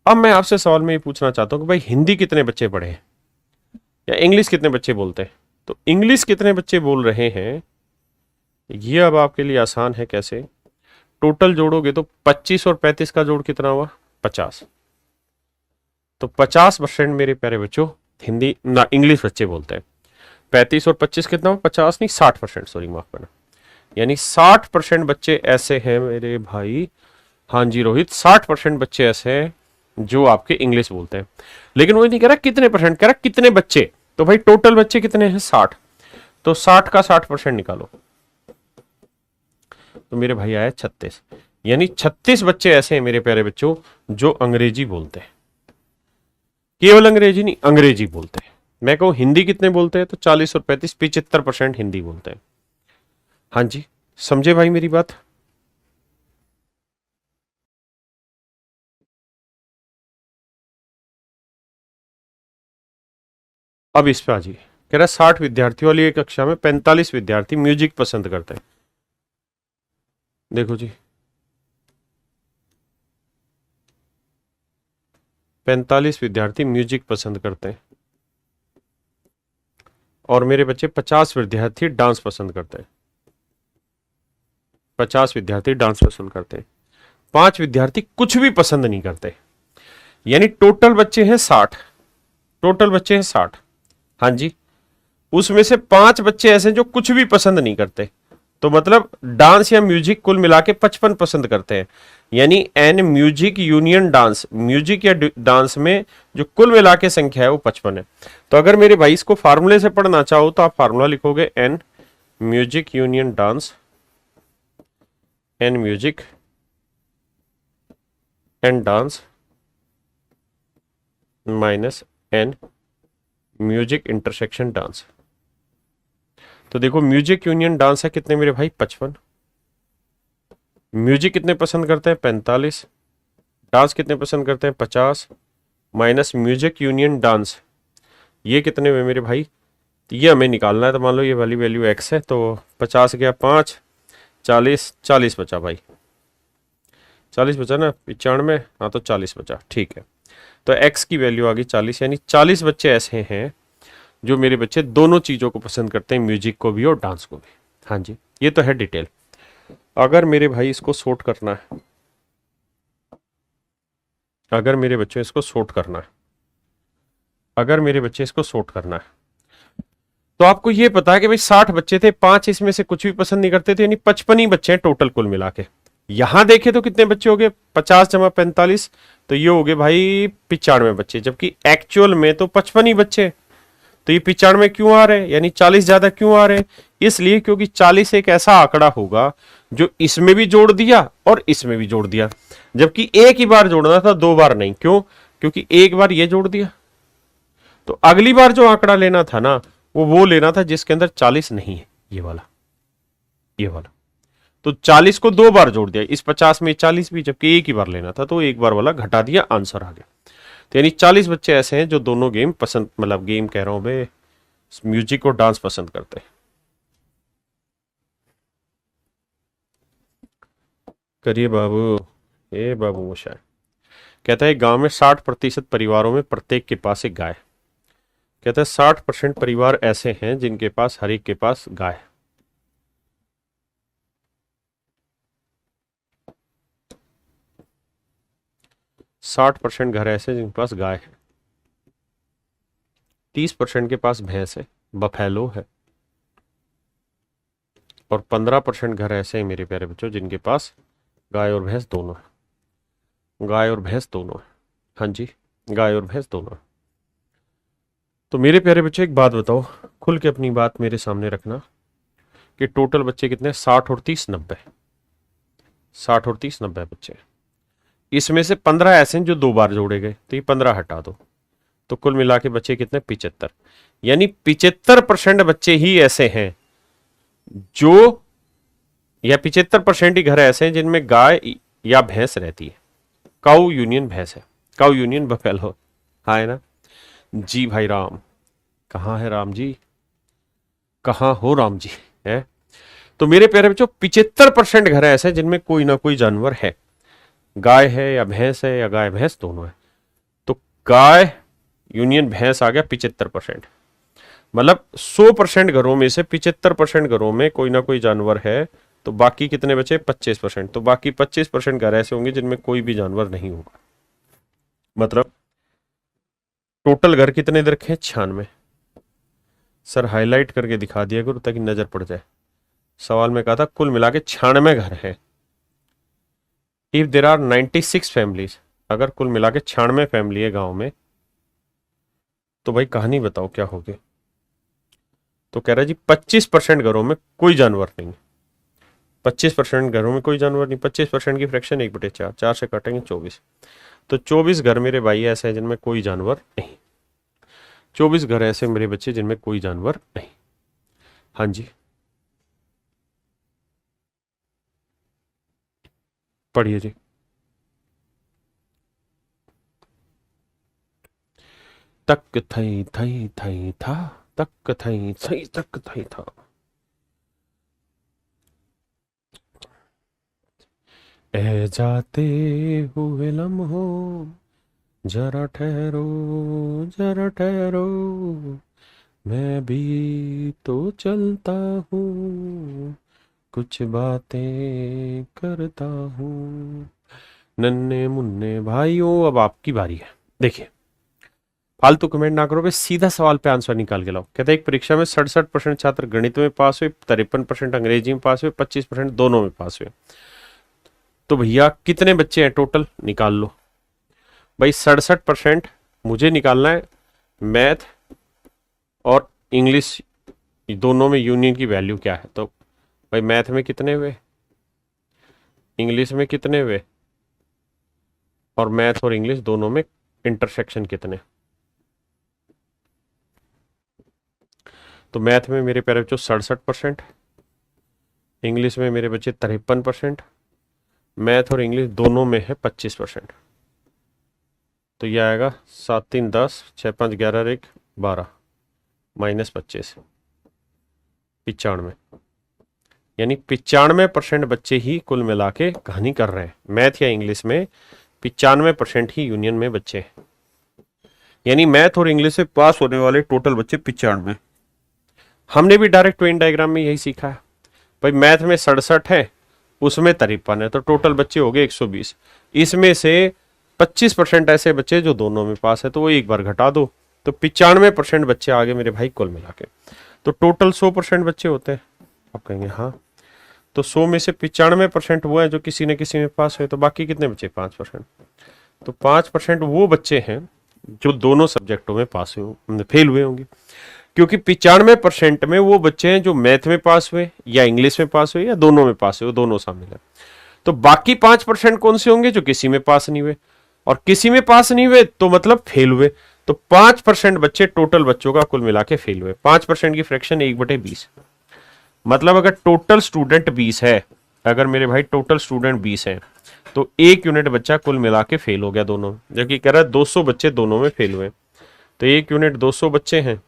अब मैं आपसे सवाल में ये पूछना चाहता हूं कि भाई हिंदी कितने बच्चे पढ़े हैं या इंग्लिश कितने बच्चे बोलते हैं? तो इंग्लिश कितने बच्चे बोल रहे हैं ये अब आपके लिए आसान है। कैसे? टोटल जोड़ोगे तो 25 और 35 का जोड़ कितना हुआ? 50। तो 50% मेरे प्यारे बच्चों हिंदी ना इंग्लिश बच्चे बोलते हैं। 35 और 25 कितना हुआ? 50 नहीं 60%, सॉरी माफ करना। यानी 60% बच्चे ऐसे हैं मेरे भाई, हाँ जी रोहित, 60% बच्चे ऐसे हैं जो आपके इंग्लिश बोलते हैं। लेकिन वो नहीं कह रहा कितने परसेंट, कह रहा कितने बच्चे। तो भाई टोटल बच्चे कितने हैं? 60। तो 60 का 60% निकालो तो मेरे भाई आया 36। यानी 36 बच्चे ऐसे हैं मेरे प्यारे बच्चों जो अंग्रेजी बोलते हैं। केवल अंग्रेजी नहीं, अंग्रेजी बोलते हैं। मैं कहूं हिंदी कितने बोलते हैं? तो 40 और 35, 75% हिंदी बोलते हैं। हाँ जी, समझे भाई मेरी बात? अब इस पे आ जाइए। कह रहा है 60 विद्यार्थियों वाली एक कक्षा में 45 विद्यार्थी म्यूजिक पसंद करते हैं। देखो जी, 45 विद्यार्थी म्यूजिक पसंद करते हैं और मेरे बच्चे 50 विद्यार्थी डांस पसंद करते हैं। 50 विद्यार्थी डांस पसंद करते हैं, 5 विद्यार्थी कुछ भी पसंद नहीं करते। यानी टोटल बच्चे हैं 60। टोटल बच्चे हैं 60। हाँ जी, उसमें से 5 बच्चे ऐसे जो कुछ भी पसंद नहीं करते। तो मतलब डांस या म्यूजिक कुल मिला के 55 पसंद करते हैं। यानी N music union dance, music या डांस में जो कुल मिला के संख्या है वो 55 है। तो अगर मेरे भाई इसको फार्मूले से पढ़ना चाहो तो आप फार्मूला लिखोगे N music union dance, N music and dance minus N music intersection dance. तो देखो म्यूजिक यूनियन डांस है कितने मेरे भाई 55, म्यूजिक कितने पसंद करते हैं 45, डांस कितने पसंद करते हैं 50, माइनस म्यूजिक यूनियन डांस ये कितने हुए मेरे भाई, तो ये हमें निकालना है। तो मान लो ये वाली वैल्यू x है, तो 50 गया 5, 40, 40 बचा भाई, 40 बचा ना 95, हाँ तो 40 बचा, ठीक है। तो x की वैल्यू आ गई 40, यानी 40 बच्चे ऐसे हैं जो मेरे बच्चे दोनों चीज़ों को पसंद करते हैं, म्यूजिक को भी और डांस को भी। हाँ जी, ये तो है डिटेल। अगर मेरे भाई इसको सॉर्ट करना है, अगर मेरे बच्चे इसको सॉर्ट करना है, अगर मेरे बच्चे इसको सॉर्ट करना है, तो आपको ये पता है कि भाई 60 बच्चे थे, 5 इसमें से कुछ भी पसंद नहीं करते थे, यानी 55 ही बच्चे हैं टोटल कुल मिला के। यहां देखे तो कितने बच्चे हो गए 50 जमा 45, तो ये हो गए भाई 95 बच्चे, जबकि एक्चुअल में तो 55 ही बच्चे। तो ये 95 क्यों आ रहे हैं, यानी 40 ज्यादा क्यों आ रहे हैं, इसलिए क्योंकि 40 एक ऐसा आंकड़ा होगा जो इसमें भी जोड़ दिया और इसमें भी जोड़ दिया, जबकि एक ही बार जोड़ना था, 2 बार नहीं। क्यों, क्योंकि एक बार ये जोड़ दिया, तो अगली बार जो आंकड़ा लेना था ना वो लेना था जिसके अंदर 40 नहीं है, ये वाला, ये वाला। तो 40 को 2 बार जोड़ दिया, इस 50 में 40 भी, जबकि एक ही बार लेना था, तो एक बार वाला घटा दिया, आंसर आ गया। तो यानी 40 बच्चे ऐसे हैं जो दोनों गेम पसंद, मतलब गेम कह रहा हूं भाई, म्यूजिक और डांस पसंद करते हैं। करिए बाबू, ए बाबू मुशाय कहता है गांव में 60% परिवारों में प्रत्येक के पास एक गाय। कहता है 60% परिवार ऐसे हैं जिनके पास हर एक के पास गाय है। साठ परसेंट घर ऐसे जिनके पास गाय है, 30% के पास भैंस है, बफेलो है, और 15% घर ऐसे हैं मेरे प्यारे बच्चों जिनके पास गाय और भैंस दोनों है, गाय और भैंस दोनों है। हाँ जी, गाय और भैंस दोनों है। तो मेरे प्यारे बच्चे एक बात बताओ, खुल के अपनी बात मेरे सामने रखना कि टोटल बच्चे कितने, 60 और 30 90, 60 और 30 90 बच्चे। इसमें से 15 ऐसे हैं जो 2 बार जोड़े गए, तो ये 15 हटा दो, तो कुल मिला के बच्चे कितने 75, यानी 75% बच्चे ही ऐसे हैं जो, या 75% ही घर ऐसे हैं जिनमें गाय या भैंस रहती है। काउ यूनियन भैंस है, काउ यूनियन बफेलो, हाँ है ना जी भाई। राम कहाँ है, राम जी कहाँ हो, राम जी है। तो मेरे प्यारे बच्चों 75% घर ऐसे हैं जिनमें कोई ना कोई जानवर है, गाय है या भैंस है, या गाय भैंस दोनों है। तो गाय यूनियन भैंस आ गया 75%, मतलब 100% घरों में से 75% घरों में कोई ना कोई जानवर है, तो बाकी कितने बचे 25%। तो बाकी 25% घर ऐसे होंगे जिनमें कोई भी जानवर नहीं होगा। मतलब टोटल घर कितने इधर रखे, 96। सर हाईलाइट करके दिखा दिया करो ताकि नजर पड़ जाए। सवाल में कहा था कुल मिला के 96 घर है। इफ देर आर 96 फैमिलीज, अगर कुल मिला के 96 फैमिली है गांव में, तो भाई कहानी बताओ क्या होगी। तो कह रहा है जी 25% घरों में कोई जानवर नहीं, 25% घरों में कोई जानवर नहीं। 25% की फ्रैक्शन 1/4, 4 से काटेंगे 24, तो 24 घर मेरे भाई ऐसे हैं जिनमें कोई जानवर नहीं, 24 घर ऐसे मेरे बच्चे जिनमें कोई जानवर नहीं। हाँ जी पढ़िए जी। तक थई थई थई था, तक थई थई तक थई था। ए जाते हुए लम्हों जरा ठहरो, जरा ठहरो, मैं भी तो चलता हूँ, कुछ बातें करता हूँ। नन्हे मुन्ने भाइयों, अब आपकी बारी है। देखिए फालतू कमेंट ना करो, सीधा सवाल पे आंसर निकाल के लाओ। कहते हैं एक परीक्षा में 67% छात्र गणित में पास हुए, 53% अंग्रेजी में पास हुए, 25% दोनों में पास हुए। तो भैया कितने बच्चे हैं टोटल निकाल लो भाई। 67% मुझे निकालना है मैथ और इंग्लिश दोनों में यूनियन की वैल्यू क्या है। तो भाई मैथ में कितने हुए, इंग्लिश में कितने हुए, और मैथ और इंग्लिश दोनों में इंटरसेक्शन कितने। तो मैथ में मेरे प्यारे बच्चों 67%, इंग्लिश में मेरे बच्चे 53%, मैथ और इंग्लिश दोनों में है 25%। तो यह आएगा 7 3 10, 6 5 11 1 12 -25 95। यानी 95% बच्चे ही कुल मिला के कहानी कर रहे हैं। मैथ या इंग्लिश में 95% ही यूनियन में बच्चे हैं। यानी मैथ और इंग्लिश से पास होने वाले टोटल बच्चे 95। हमने भी डायरेक्ट वेन डायग्राम में यही सीखा है भाई। मैथ में 67 है, उसमें 53 है, तो टोटल बच्चे हो गए 120। इसमें से 25% ऐसे बच्चे जो दोनों में पास है, तो वो एक बार घटा दो, तो 95% बच्चे आगे मेरे भाई कुल मिला के। तो टोटल 100% बच्चे होते हैं। आप कहेंगे हाँ, तो 100 में से 95% वो है जो किसी न किसी में पास हुए, तो बाकी कितने बचे 5%। तो 5% वो बच्चे हैं जो दोनों सब्जेक्टों में पास हुए, फेल हुए होंगे। क्योंकि 95% में वो बच्चे हैं जो मैथ में पास हुए या इंग्लिश में पास हुए या दोनों में पास हुए, दोनों शामिल है। तो बाकी 5% कौन से होंगे जो किसी में पास नहीं हुए, और किसी में पास नहीं हुए तो मतलब फेल हुए। तो 5% बच्चे टोटल बच्चों का कुल मिला के फेल हुए। 5% की फ्रैक्शन 1/20, मतलब अगर टोटल स्टूडेंट 20 है, अगर मेरे भाई टोटल स्टूडेंट 20 है, तो 1 यूनिट बच्चा कुल मिला के फेल हो गया दोनों में। जबकि कह रहा है 200 बच्चे दोनों में फेल हुए, तो 1 यूनिट 200 बच्चे हैं,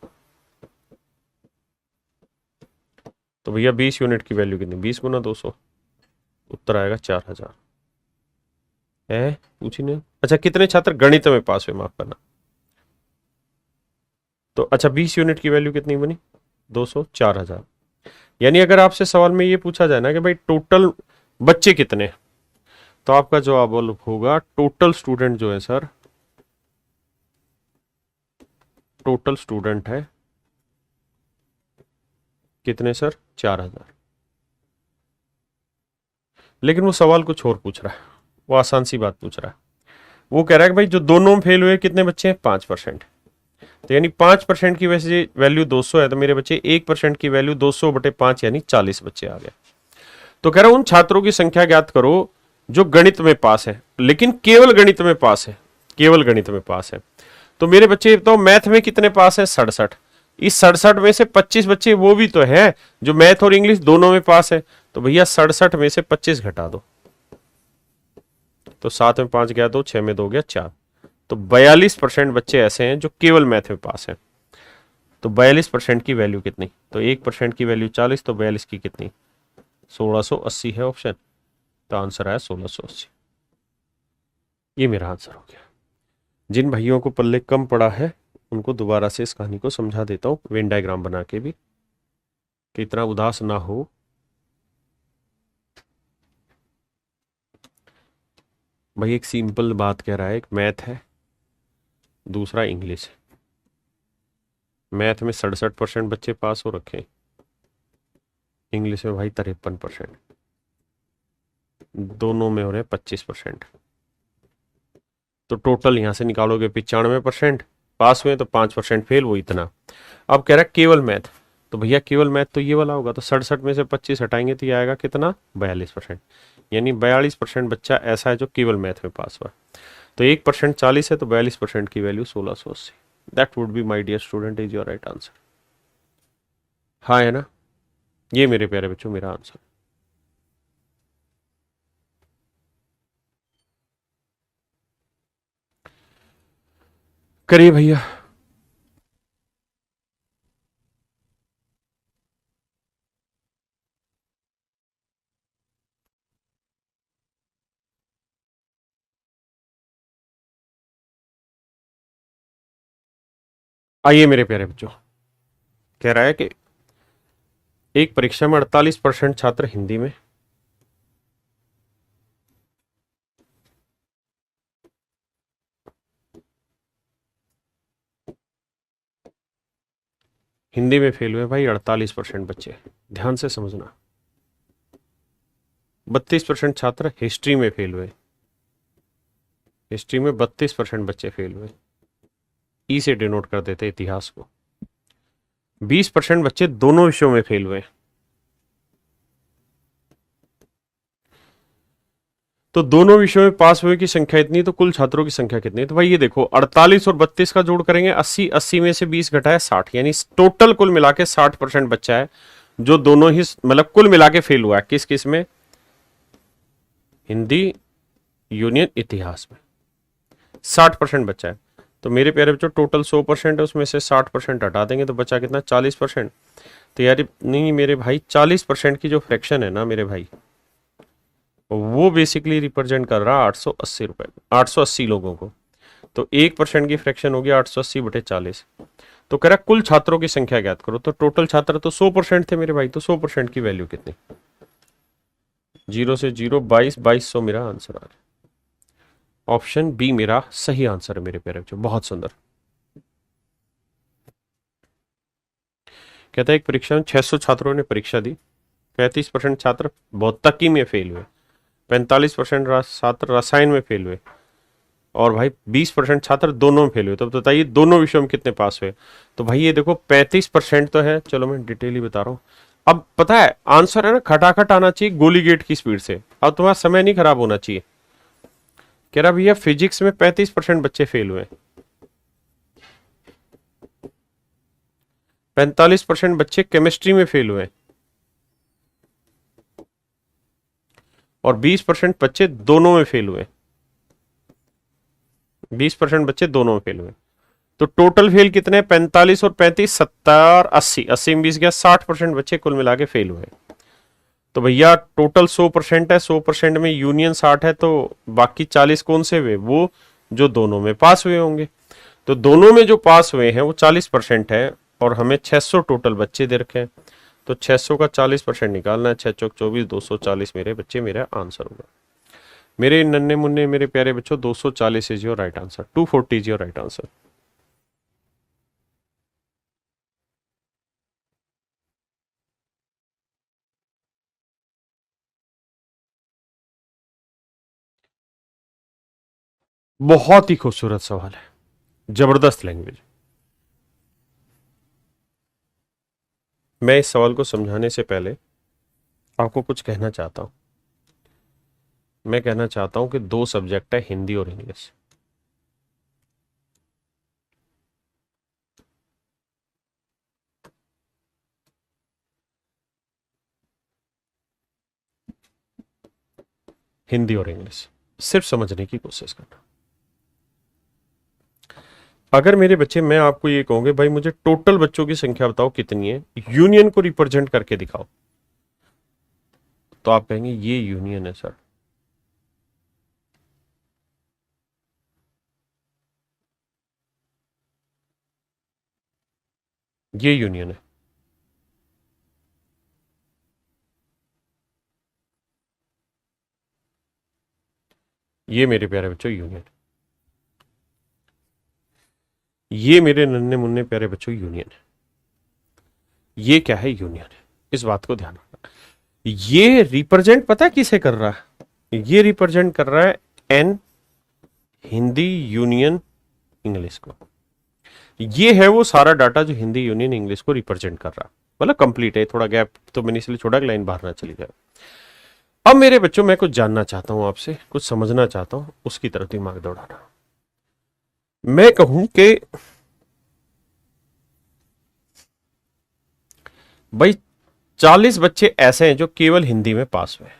तो भैया 20 यूनिट की वैल्यू कितनी, 20 गुना 200, उत्तर आएगा 4000 है। पूछी नहीं। अच्छा, कितने छात्र गणित में पास हुए, माफ करना। तो अच्छा 20 यूनिट की वैल्यू कितनी बनी, 200, 4000। यानी अगर आपसे सवाल में ये पूछा जाए ना कि भाई टोटल बच्चे कितने, तो आपका जवाब होगा टोटल स्टूडेंट जो है सर, टोटल स्टूडेंट है कितने सर, 4000। लेकिन वो सवाल कुछ और पूछ रहा है, वो आसान सी बात पूछ रहा है। वो कह रहा है कि भाई जो दोनों में फेल हुए कितने बच्चे हैं, 5%। तो यानी 5% की वैसे वैल्यू 200 है, तो मेरे बच्चे 1% की वैल्यू 200/5 यानी 40 बच्चे आ गए। तो कह रहा हूं उन छात्रों की संख्या ज्ञात करो जो गणित में पास है, लेकिन केवल गणित में पास है, केवल गणित में पास है। तो मेरे बच्चे बताओ मैथ में कितने पास है, 67। इस 67 में से 25 बच्चे वो भी तो है जो मैथ और इंग्लिश दोनों में पास है। तो भैया 67 में से 25 घटा दो, तो 7 में 5 गया 2, 6 में 2 गया 4, तो 42% बच्चे ऐसे हैं जो केवल मैथ में पास है। तो 42% की वैल्यू कितनी, तो 1% की वैल्यू 40, तो 42 की कितनी, 1680 है ऑप्शन। तो आंसर आया 1680। ये मेरा आंसर हो गया। जिन भाइयों को पल्ले कम पड़ा है उनको दोबारा से इस कहानी को समझा देता हूं वेन डायग्राम बना के भी, कि इतना उदास ना हो। भाई एक सिंपल बात कह रहा है, एक मैथ है, दूसरा इंग्लिश है। मैथ में 67% बच्चे पास हो रखे, इंग्लिश में भाई 53%, दोनों में हो रहे 25%। तो टोटल यहां से निकालोगे 95% पास हुए, तो 5% फेल, वो इतना। अब कह रहा है केवल मैथ, तो भैया केवल मैथ तो ये वाला होगा, तो 67 में से 25 हटाएंगे तो ये आएगा कितना, 42%। यानी 42% बच्चा ऐसा है जो केवल मैथ में पास हुआ। तो 1% 40 है, तो 42% की value 1680। That would be my dear student is your right answer. हाँ है ना, ये मेरे प्यारे बच्चों मेरा आंसर। करिए भैया। आइए मेरे प्यारे बच्चों, कह रहा है कि एक परीक्षा में 48% छात्र हिंदी में, हिंदी में फेल हुए भाई 48% बच्चे। ध्यान से समझना, 32% छात्र हिस्ट्री में फेल हुए, हिस्ट्री में 32% बच्चे फेल हुए, ई से डिनोट कर देते इतिहास को। 20% बच्चे दोनों विषयों में फेल हुए। तो दोनों विषयों में पास हुए की संख्या इतनी, तो कुल छात्रों की संख्या कितनी? तो भाई ये देखो 48 और 32 का जोड़ करेंगे 80, 80 में से 20 घटाए 60, यानी टोटल कुल मिला के 60% बच्चा है जो दोनों ही मतलब कुल मिला के फेल हुआ है। किस किस में? हिंदी, यूनियन, इतिहास में 60% बच्चा है। तो मेरे प्यारे बच्चों टोटल 100% है, उसमें से 60% हटा देंगे तो बचा कितना? 40%। तो यार नहीं मेरे भाई 40% की जो फ्रैक्शन है ना मेरे भाई, वो बेसिकली रिप्रेजेंट कर रहा है 880 रुपए, 880 लोगों को। तो 1% की फ्रैक्शन होगी 880 बटे 40। तो कह रहा कुल छात्रों की संख्या ज्ञात करो। तो टोटल छात्र तो 100% थे मेरे भाई, तो 100% की वैल्यू कितनी? 0 से 0 22, 2200 मेरा आंसर आ रहा है। ऑप्शन बी मेरा सही आंसर है मेरे प्यारे बच्चों। बहुत सुंदर। कहता है एक परीक्षा में 600 छात्रों ने परीक्षा दी, 35% छात्र भौतिकी में फेल हुए, 45% छात्र रसायन में फेल हुए, और भाई 20% छात्र दोनों में फेल हुए। तो बताइए दोनों विषयों में कितने पास हुए? तो भाई ये देखो 35% तो है, चलो मैं डिटेल ही बता रहा हूं। अब पता है आंसर है ना, खटाखट आना चाहिए गोली गेट की स्पीड से। अब तुम्हारा समय नहीं खराब होना चाहिए। कह रहा भैया फिजिक्स में 35% बच्चे फेल हुए, 45% बच्चे केमिस्ट्री में फेल हुए, और 20% बच्चे दोनों में फेल हुए। 20% बच्चे दोनों में फेल हुए। तो टोटल फेल कितने? 45 और 35 70, 80, 80 में 20 गया, 60% बच्चे कुल मिला के फेल हुए। तो भैया टोटल 100% है, 100% में यूनियन 60 है, तो बाकी 40 कौन से हुए? वो जो दोनों में पास हुए होंगे। तो दोनों में जो पास हुए हैं वो 40% है, और हमें 600 टोटल बच्चे दे रखे हैं। तो 600 का 40% निकालना है, 6 चौक 24, 240 मेरे बच्चे मेरा आंसर होगा। मेरे नन्हे मुन्ने मेरे प्यारे बच्चों 240 is your right answer, 240 is your right answer. बहुत ही खूबसूरत सवाल है, जबरदस्त लैंग्वेज। मैं इस सवाल को समझाने से पहले आपको कुछ कहना चाहता हूं। मैं कहना चाहता हूं कि दो सब्जेक्ट है, हिंदी और इंग्लिश। हिंदी और इंग्लिश सिर्फ समझने की कोशिश करना। अगर मेरे बच्चे, मैं आपको ये कहूंगे भाई मुझे टोटल बच्चों की संख्या बताओ कितनी है, यूनियन को रिप्रेजेंट करके दिखाओ, तो आप कहेंगे ये यूनियन है सर। ये यूनियन है। ये मेरे प्यारे बच्चों यूनियन। ये मेरे नन्हे मुन्ने प्यारे बच्चों यूनियन है। ये क्या है? यूनियन है। इस बात को ध्यान रखना। ये रिप्रेजेंट पता है किसे कर रहा है? ये रिप्रेजेंट कर रहा है एन, हिंदी यूनियन इंग्लिश को। ये है वो सारा डाटा जो हिंदी यूनियन इंग्लिश को रिप्रेजेंट कर रहा है। मतलब कंप्लीट है, थोड़ा गैप तो मैंने इसलिए छोड़ा कि लाइन बाहर ना चली जाए। अब मेरे बच्चों मैं कुछ जानना चाहता हूं आपसे, कुछ समझना चाहता हूं, उसकी तरफ दिमाग दौड़ाना। मैं कहूं कि भाई 40 बच्चे ऐसे हैं जो केवल हिंदी में पास हुए हैं।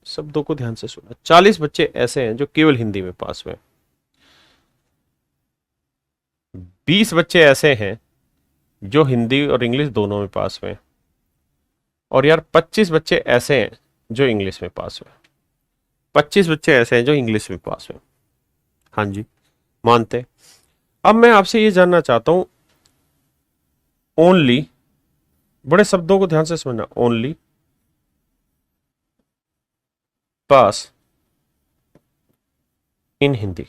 शब्दों को ध्यान से सुना। 40 बच्चे ऐसे हैं जो केवल हिंदी में पास हुए हैं। 20 बच्चे ऐसे हैं जो हिंदी और इंग्लिश दोनों में पास हुए हैं। और यार 25 बच्चे ऐसे हैं जो इंग्लिश में पास हुए। 25 बच्चे ऐसे हैं जो इंग्लिश में पास हुए। हाँ जी, मानते। अब मैं आपसे ये जानना चाहता हूं, ओनली, बड़े शब्दों को ध्यान से समझना, ओनली पास इन हिंदी,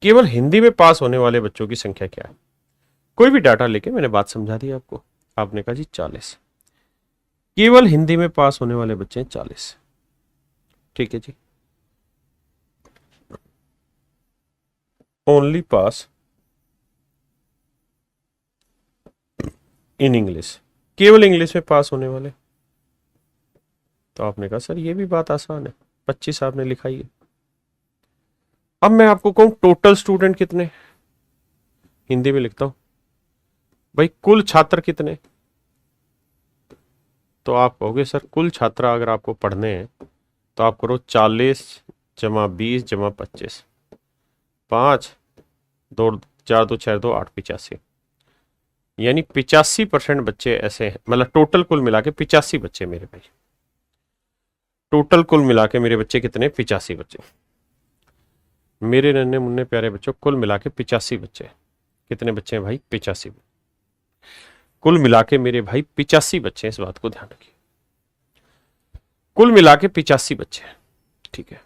केवल हिंदी में पास होने वाले बच्चों की संख्या क्या है? कोई भी डाटा लेके मैंने बात समझा दी आपको। आपने कहा जी 40। केवल हिंदी में पास होने वाले बच्चे हैं 40। ठीक है जी, ओनली पास इन इंग्लिश, केवल इंग्लिश में पास होने वाले। तो आपने कहा सर ये भी बात आसान है, 25 आपने लिखा ही है। अब मैं आपको कहूं टोटल स्टूडेंट कितने, हिंदी में लिखता हूं भाई कुल छात्र कितने, तो आप कहोगे सर कुल छात्र अगर आपको पढ़ने हैं तो आप करो 40 जमा 20 जमा 25, 5 2 4 2 6 2 8 85, यानी 85% बच्चे ऐसे हैं, मतलब टोटल कुल मिला के 85 बच्चे मेरे भाई, टोटल कुल मिला के मेरे बच्चे कितने, 85 बच्चे। मेरे नन्हे मुन्ने प्यारे बच्चों कुल मिला के 85 बच्चे, कितने बच्चे हैं भाई, 85, कुल मिला के मेरे भाई 85 बच्चे हैं, इस बात को ध्यान रखिए, कुल मिला के 85 बच्चे हैं। ठीक है,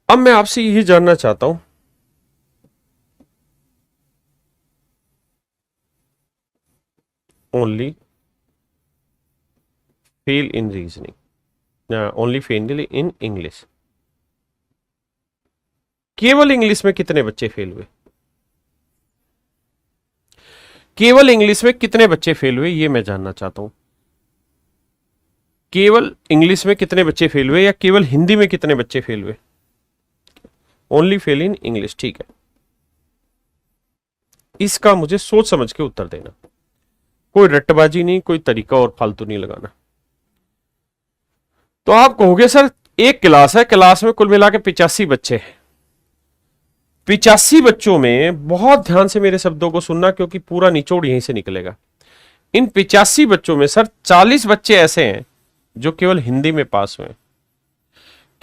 अब मैं आपसे यही जानना चाहता हूं only fail in reasoning, only fail in English, केवल इंग्लिश में कितने बच्चे फेल हुए, केवल इंग्लिश में कितने बच्चे फेल हुए ये मैं जानना चाहता हूं। केवल इंग्लिश में कितने बच्चे फेल हुए या केवल हिंदी में कितने बच्चे फेल हुए, ओनली फेल इन इंग्लिश। ठीक है, इसका मुझे सोच समझ के उत्तर देना, कोई रट्टबाजी नहीं, कोई तरीका और फालतू नहीं लगाना। तो आप कहोगे सर एक क्लास है, क्लास में कुल मिला के 85 बच्चे हैं, 85 बच्चों में बहुत ध्यान से मेरे शब्दों को सुनना क्योंकि पूरा निचोड़ यहीं से निकलेगा। इन 85 बच्चों में सर 40 बच्चे ऐसे हैं जो केवल हिंदी में पास हुए,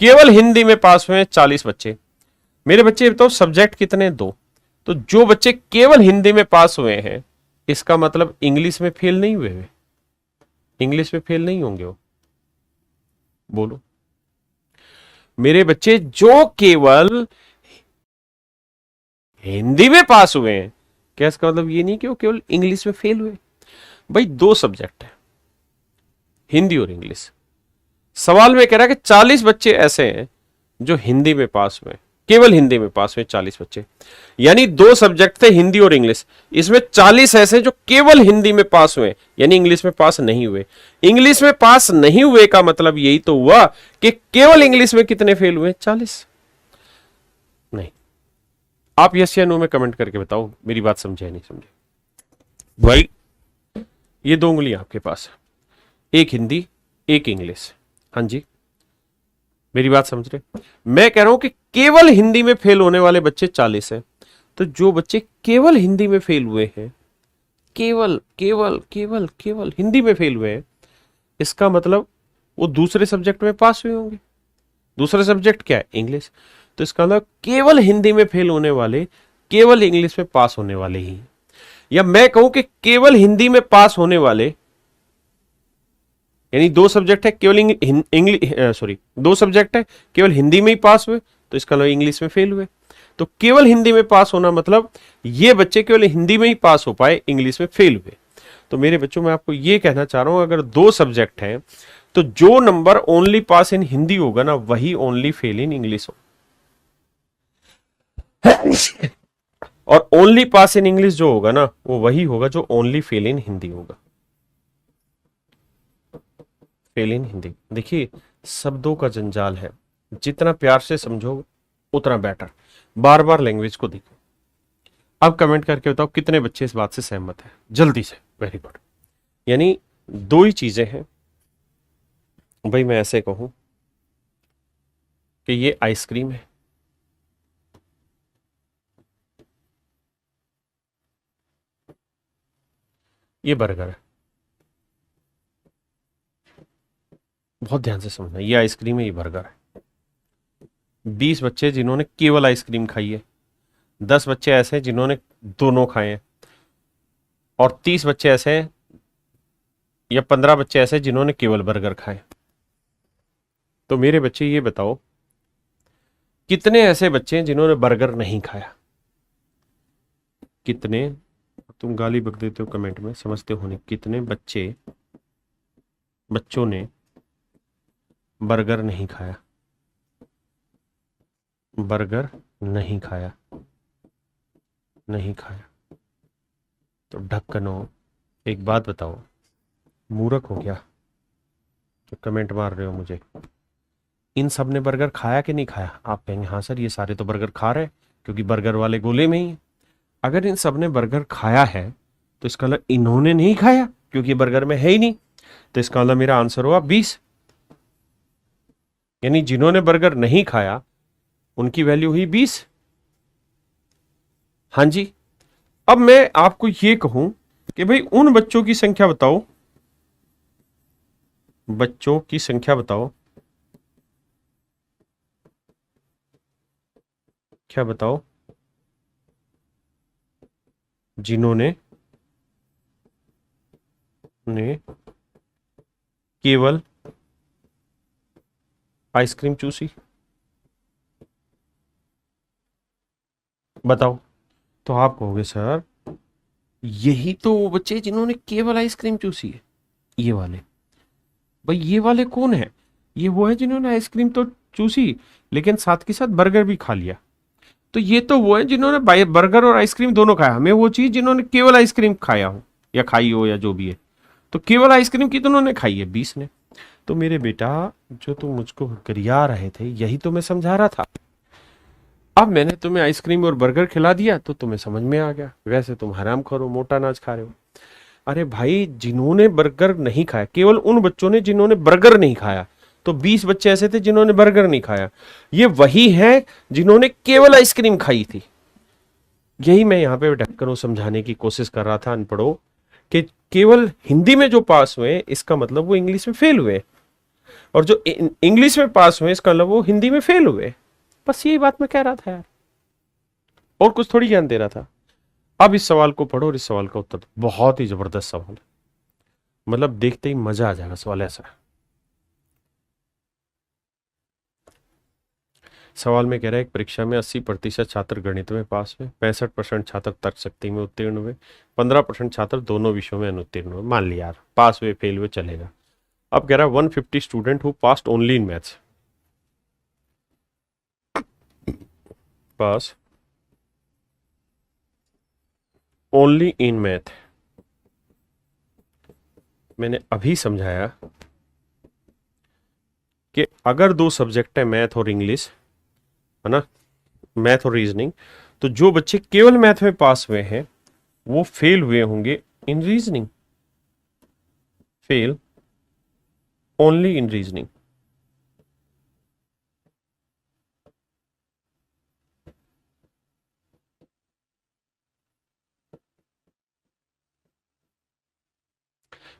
केवल हिंदी में पास हुए 40 बच्चे। मेरे बच्चे बताओ सब्जेक्ट कितने, 2। तो जो बच्चे केवल हिंदी में पास हुए हैं इसका मतलब इंग्लिश में फेल नहीं हुए वे, इंग्लिश में फेल नहीं होंगे वो, बोलो। मेरे बच्चे जो केवल हिंदी में पास हुए हैं, क्या इसका मतलब ये नहीं कि वो केवल इंग्लिश में फेल हुए। भाई 2 सब्जेक्ट है, हिंदी और इंग्लिश। सवाल में कह रहा है कि 40 बच्चे ऐसे हैं जो हिंदी में पास हुए, केवल हिंदी में पास हुए 40 बच्चे, यानी 2 सब्जेक्ट थे हिंदी और इंग्लिश, इसमें 40 ऐसे जो केवल हिंदी में पास हुए यानी इंग्लिश में पास नहीं हुए। इंग्लिश में पास नहीं हुए का मतलब यही तो हुआ कि केवल इंग्लिश में कितने फेल हुए, 40। नहीं, आप यस या नो में कमेंट करके बताओ मेरी बात समझे नहीं समझे। भाई ये 2 उंगलियां आपके पास है, एक हिंदी एक इंग्लिश। हाँ जी, मेरी बात समझ रहे। मैं कह रहा हूं कि केवल हिंदी में फेल होने वाले बच्चे 40 हैं, तो जो बच्चे केवल हिंदी में फेल हुए हैं, केवल केवल केवल केवल हिंदी में फेल हुए हैं, इसका मतलब वो दूसरे सब्जेक्ट में पास हुए होंगे। दूसरा सब्जेक्ट क्या है, इंग्लिश। तो इसका मतलब केवल हिंदी में फेल होने वाले केवल इंग्लिश में पास होने वाले ही, या मैं कहूं कि केवल हिंदी में पास होने वाले, यानी 2 सब्जेक्ट है केवल इंग्लिश, सॉरी 2 सब्जेक्ट है केवल हिंदी में ही पास हुए, तो इसका मतलब इंग्लिश में फेल हुए। तो केवल हिंदी में पास होना मतलब ये बच्चे केवल हिंदी में ही पास हो पाए, इंग्लिश में फेल हुए। तो मेरे बच्चों मैं आपको ये कहना चाह रहा हूं अगर 2 सब्जेक्ट हैं तो जो नंबर ओनली पास इन हिंदी होगा ना वही ओनली फेल इन इंग्लिश हो, और ओनली पास इन इंग्लिश जो होगा ना वो वही होगा जो ओनली फेल इन हिंदी होगा। फेल इन हिंदी, देखिए शब्दों का जंजाल है, जितना प्यार से समझो उतना बेटर। बार बार लैंग्वेज को देखो। अब कमेंट करके बताओ कितने बच्चे इस बात से सहमत हैं, जल्दी से। Very good. यानी 2 ही चीजें हैं भाई, मैं ऐसे कहूं कि ये आइसक्रीम है, ये बर्गर है। बहुत ध्यान से समझना, ये आइसक्रीम है, ये बर्गर है। 20 बच्चे जिन्होंने केवल आइसक्रीम खाई है, 10 बच्चे ऐसे हैं जिन्होंने दोनों खाए हैं, और 30 बच्चे ऐसे हैं या 15 बच्चे ऐसे हैं जिन्होंने केवल बर्गर खाए। तो मेरे बच्चे ये बताओ कितने ऐसे बच्चे हैं जिन्होंने बर्गर नहीं खाया, कितने। तुम गाली बक देते हो कमेंट में, समझते हो नहीं, कितने बच्चे बच्चों ने बर्गर नहीं खाया, बर्गर नहीं खाया, नहीं खाया। तो ढक्कनो, एक बात बताओ, मूर्ख हो क्या तो कमेंट मार रहे हो मुझे? इन सब ने बर्गर खाया कि नहीं खाया? आप कहेंगे हाँ सर ये सारे तो बर्गर खा रहे क्योंकि बर्गर वाले गोले में ही है। अगर इन सब ने बर्गर खाया है तो इसका मतलब इन्होंने नहीं खाया क्योंकि बर्गर में है ही नहीं। तो इसका मतलब मेरा आंसर हुआ 20। यानी जिन्होंने बर्गर नहीं खाया उनकी वैल्यू हुई 20। हाँ जी। अब मैं आपको ये कहूं कि भाई उन बच्चों की संख्या बताओ, बच्चों की संख्या बताओ, क्या बताओ, जिन्होंने ने केवल आइसक्रीम चूसी। बताओ। तो आप कहोगे सर यही तो वो बच्चे जिन्होंने केवल आइसक्रीम चूसी है, ये वाले। भाई ये वाले कौन है? ये वो है जिन्होंने आइसक्रीम तो चूसी लेकिन साथ के साथ बर्गर भी खा लिया। तो ये तो वो है जिन्होंने बर्गर और आइसक्रीम दोनों खाया। हमें वो चीज जिन्होंने केवल आइसक्रीम खाया हो या खाई हो या जो भी है। तो केवल आइसक्रीम कितनों ने खाई है? 20 ने। तो मेरे बेटा जो तुम मुझको गरिया रहे थे यही तो मैं समझा रहा था। अब मैंने तुम्हें आइसक्रीम और बर्गर खिला दिया तो तुम्हें समझ में आ गया। वैसे तुम हराम खा मोटा अनाज खा रहे हो। अरे भाई जिन्होंने बर्गर नहीं खाया, केवल उन बच्चों ने जिन्होंने बर्गर नहीं खाया। तो 20 बच्चे ऐसे थे जिन्होंने बर्गर नहीं खाया। ये वही है जिन्होंने केवल आइसक्रीम खाई थी। यही मैं यहाँ पे ढक्कनों समझाने की कोशिश कर रहा था अनपढ़ों कि केवल हिंदी में जो पास हुए इसका मतलब वो इंग्लिश में फेल हुए, और जो इंग्लिश में पास हुए इसका मतलब वो हिंदी में फेल हुए। बस यही बात मैं कह रहा था यार, और कुछ थोड़ी ज्ञान दे रहा था। अब इस सवाल को पढ़ो और इस सवाल का उत्तर दो। बहुत ही जबरदस्त सवाल है, मतलब देखते ही मजा आ जाएगा। सवाल ऐसा है, सवाल में कह रहा है एक परीक्षा में 80% छात्र गणित में पास हुए, 65% छात्र तर्क शक्ति में उत्तीर्ण हुए, 15% छात्र दोनों विषयों में अनुत्तीर्ण हुए। मान लिया यार पास हुए फेल हुए चलेगा। अब कह रहा है 150 student who passed only in maths, pass only in math. मैंने अभी समझाया कि अगर दो सब्जेक्ट है मैथ और इंग्लिश, है ना, मैथ और रीजनिंग, तो जो बच्चे केवल मैथ में पास हुए हैं वो फेल हुए होंगे इन reasoning, fail only in reasoning.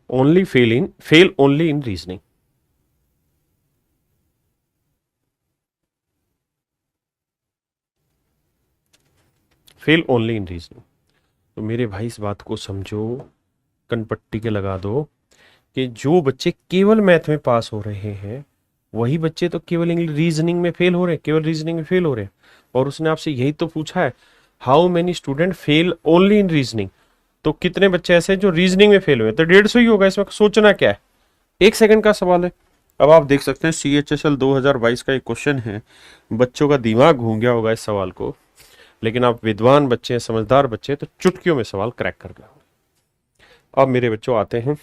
Only fail only in reasoning. Fail only in reasoning. तो मेरे भाई इस बात को समझो, कनपट्टी के लगा दो कि जो बच्चे केवल मैथ में पास हो रहे हैं वही बच्चे तो केवल रीजनिंग में फेल हो रहे हैं, केवल रीजनिंग में फेल हो रहे हैं। और उसने आपसे यही तो पूछा है how many student fail only in reasoning. तो कितने बच्चे ऐसे हैं जो रीजनिंग में फेल हुए? तो 150 ही होगा। इसमें सोचना क्या है, 1 सेकंड का सवाल है। अब आप देख सकते हैं CHSL 2022 का एक क्वेश्चन है। बच्चों का दिमाग घूम गया होगा इस सवाल को, लेकिन आप विद्वान बच्चे हैं, समझदार बच्चे हैं, तो चुटकियों में सवाल क्रैक कर गए। अब मेरे बच्चों आते हैं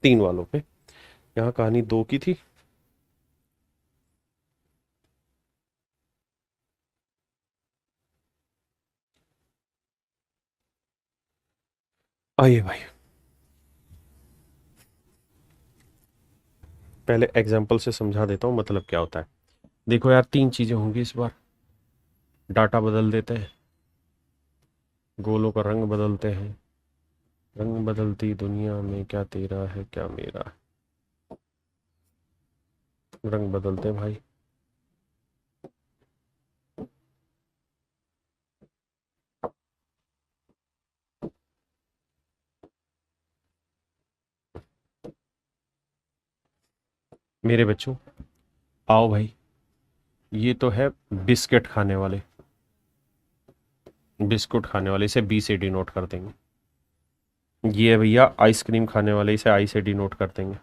3 वालों पे। यहाँ कहानी 2 की थी। आइए भाई, पहले एग्जाम्पल से समझा देता हूँ मतलब क्या होता है। देखो यार 3 चीजें होंगी इस बार। डाटा बदल देते हैं, गोलों का रंग बदलते हैं, रंग बदलती दुनिया में क्या तेरा है क्या मेरा। रंग बदलते हैं भाई। मेरे बच्चों आओ भाई, ये तो है बिस्किट खाने वाले, बिस्कुट खाने वाले, इसे बी से डिनोट कर देंगे। ये है भैया आइसक्रीम खाने वाले, इसे आई से डिनोट कर देंगे।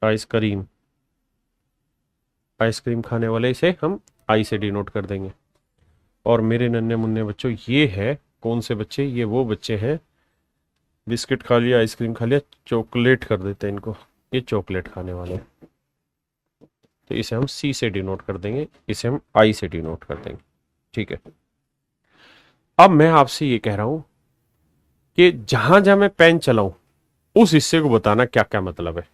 आइसक्रीम, आइसक्रीम खाने वाले, इसे हम आई से डिनोट कर देंगे। और मेरे नन्हे मुन्ने बच्चों, ये है कौन से बच्चे, ये वो बच्चे हैं, बिस्किट खा लिया, आइसक्रीम खा लिया, चॉकलेट कर देते हैं इनको, ये चॉकलेट खाने वाले हैं। तो इसे हम सी से डिनोट कर देंगे, इसे हम आई से डिनोट कर देंगे। ठीक है, अब मैं आपसे ये कह रहा हूं कि जहां जहां मैं पेन चलाऊं उस हिस्से को बताना क्या क्या मतलब है।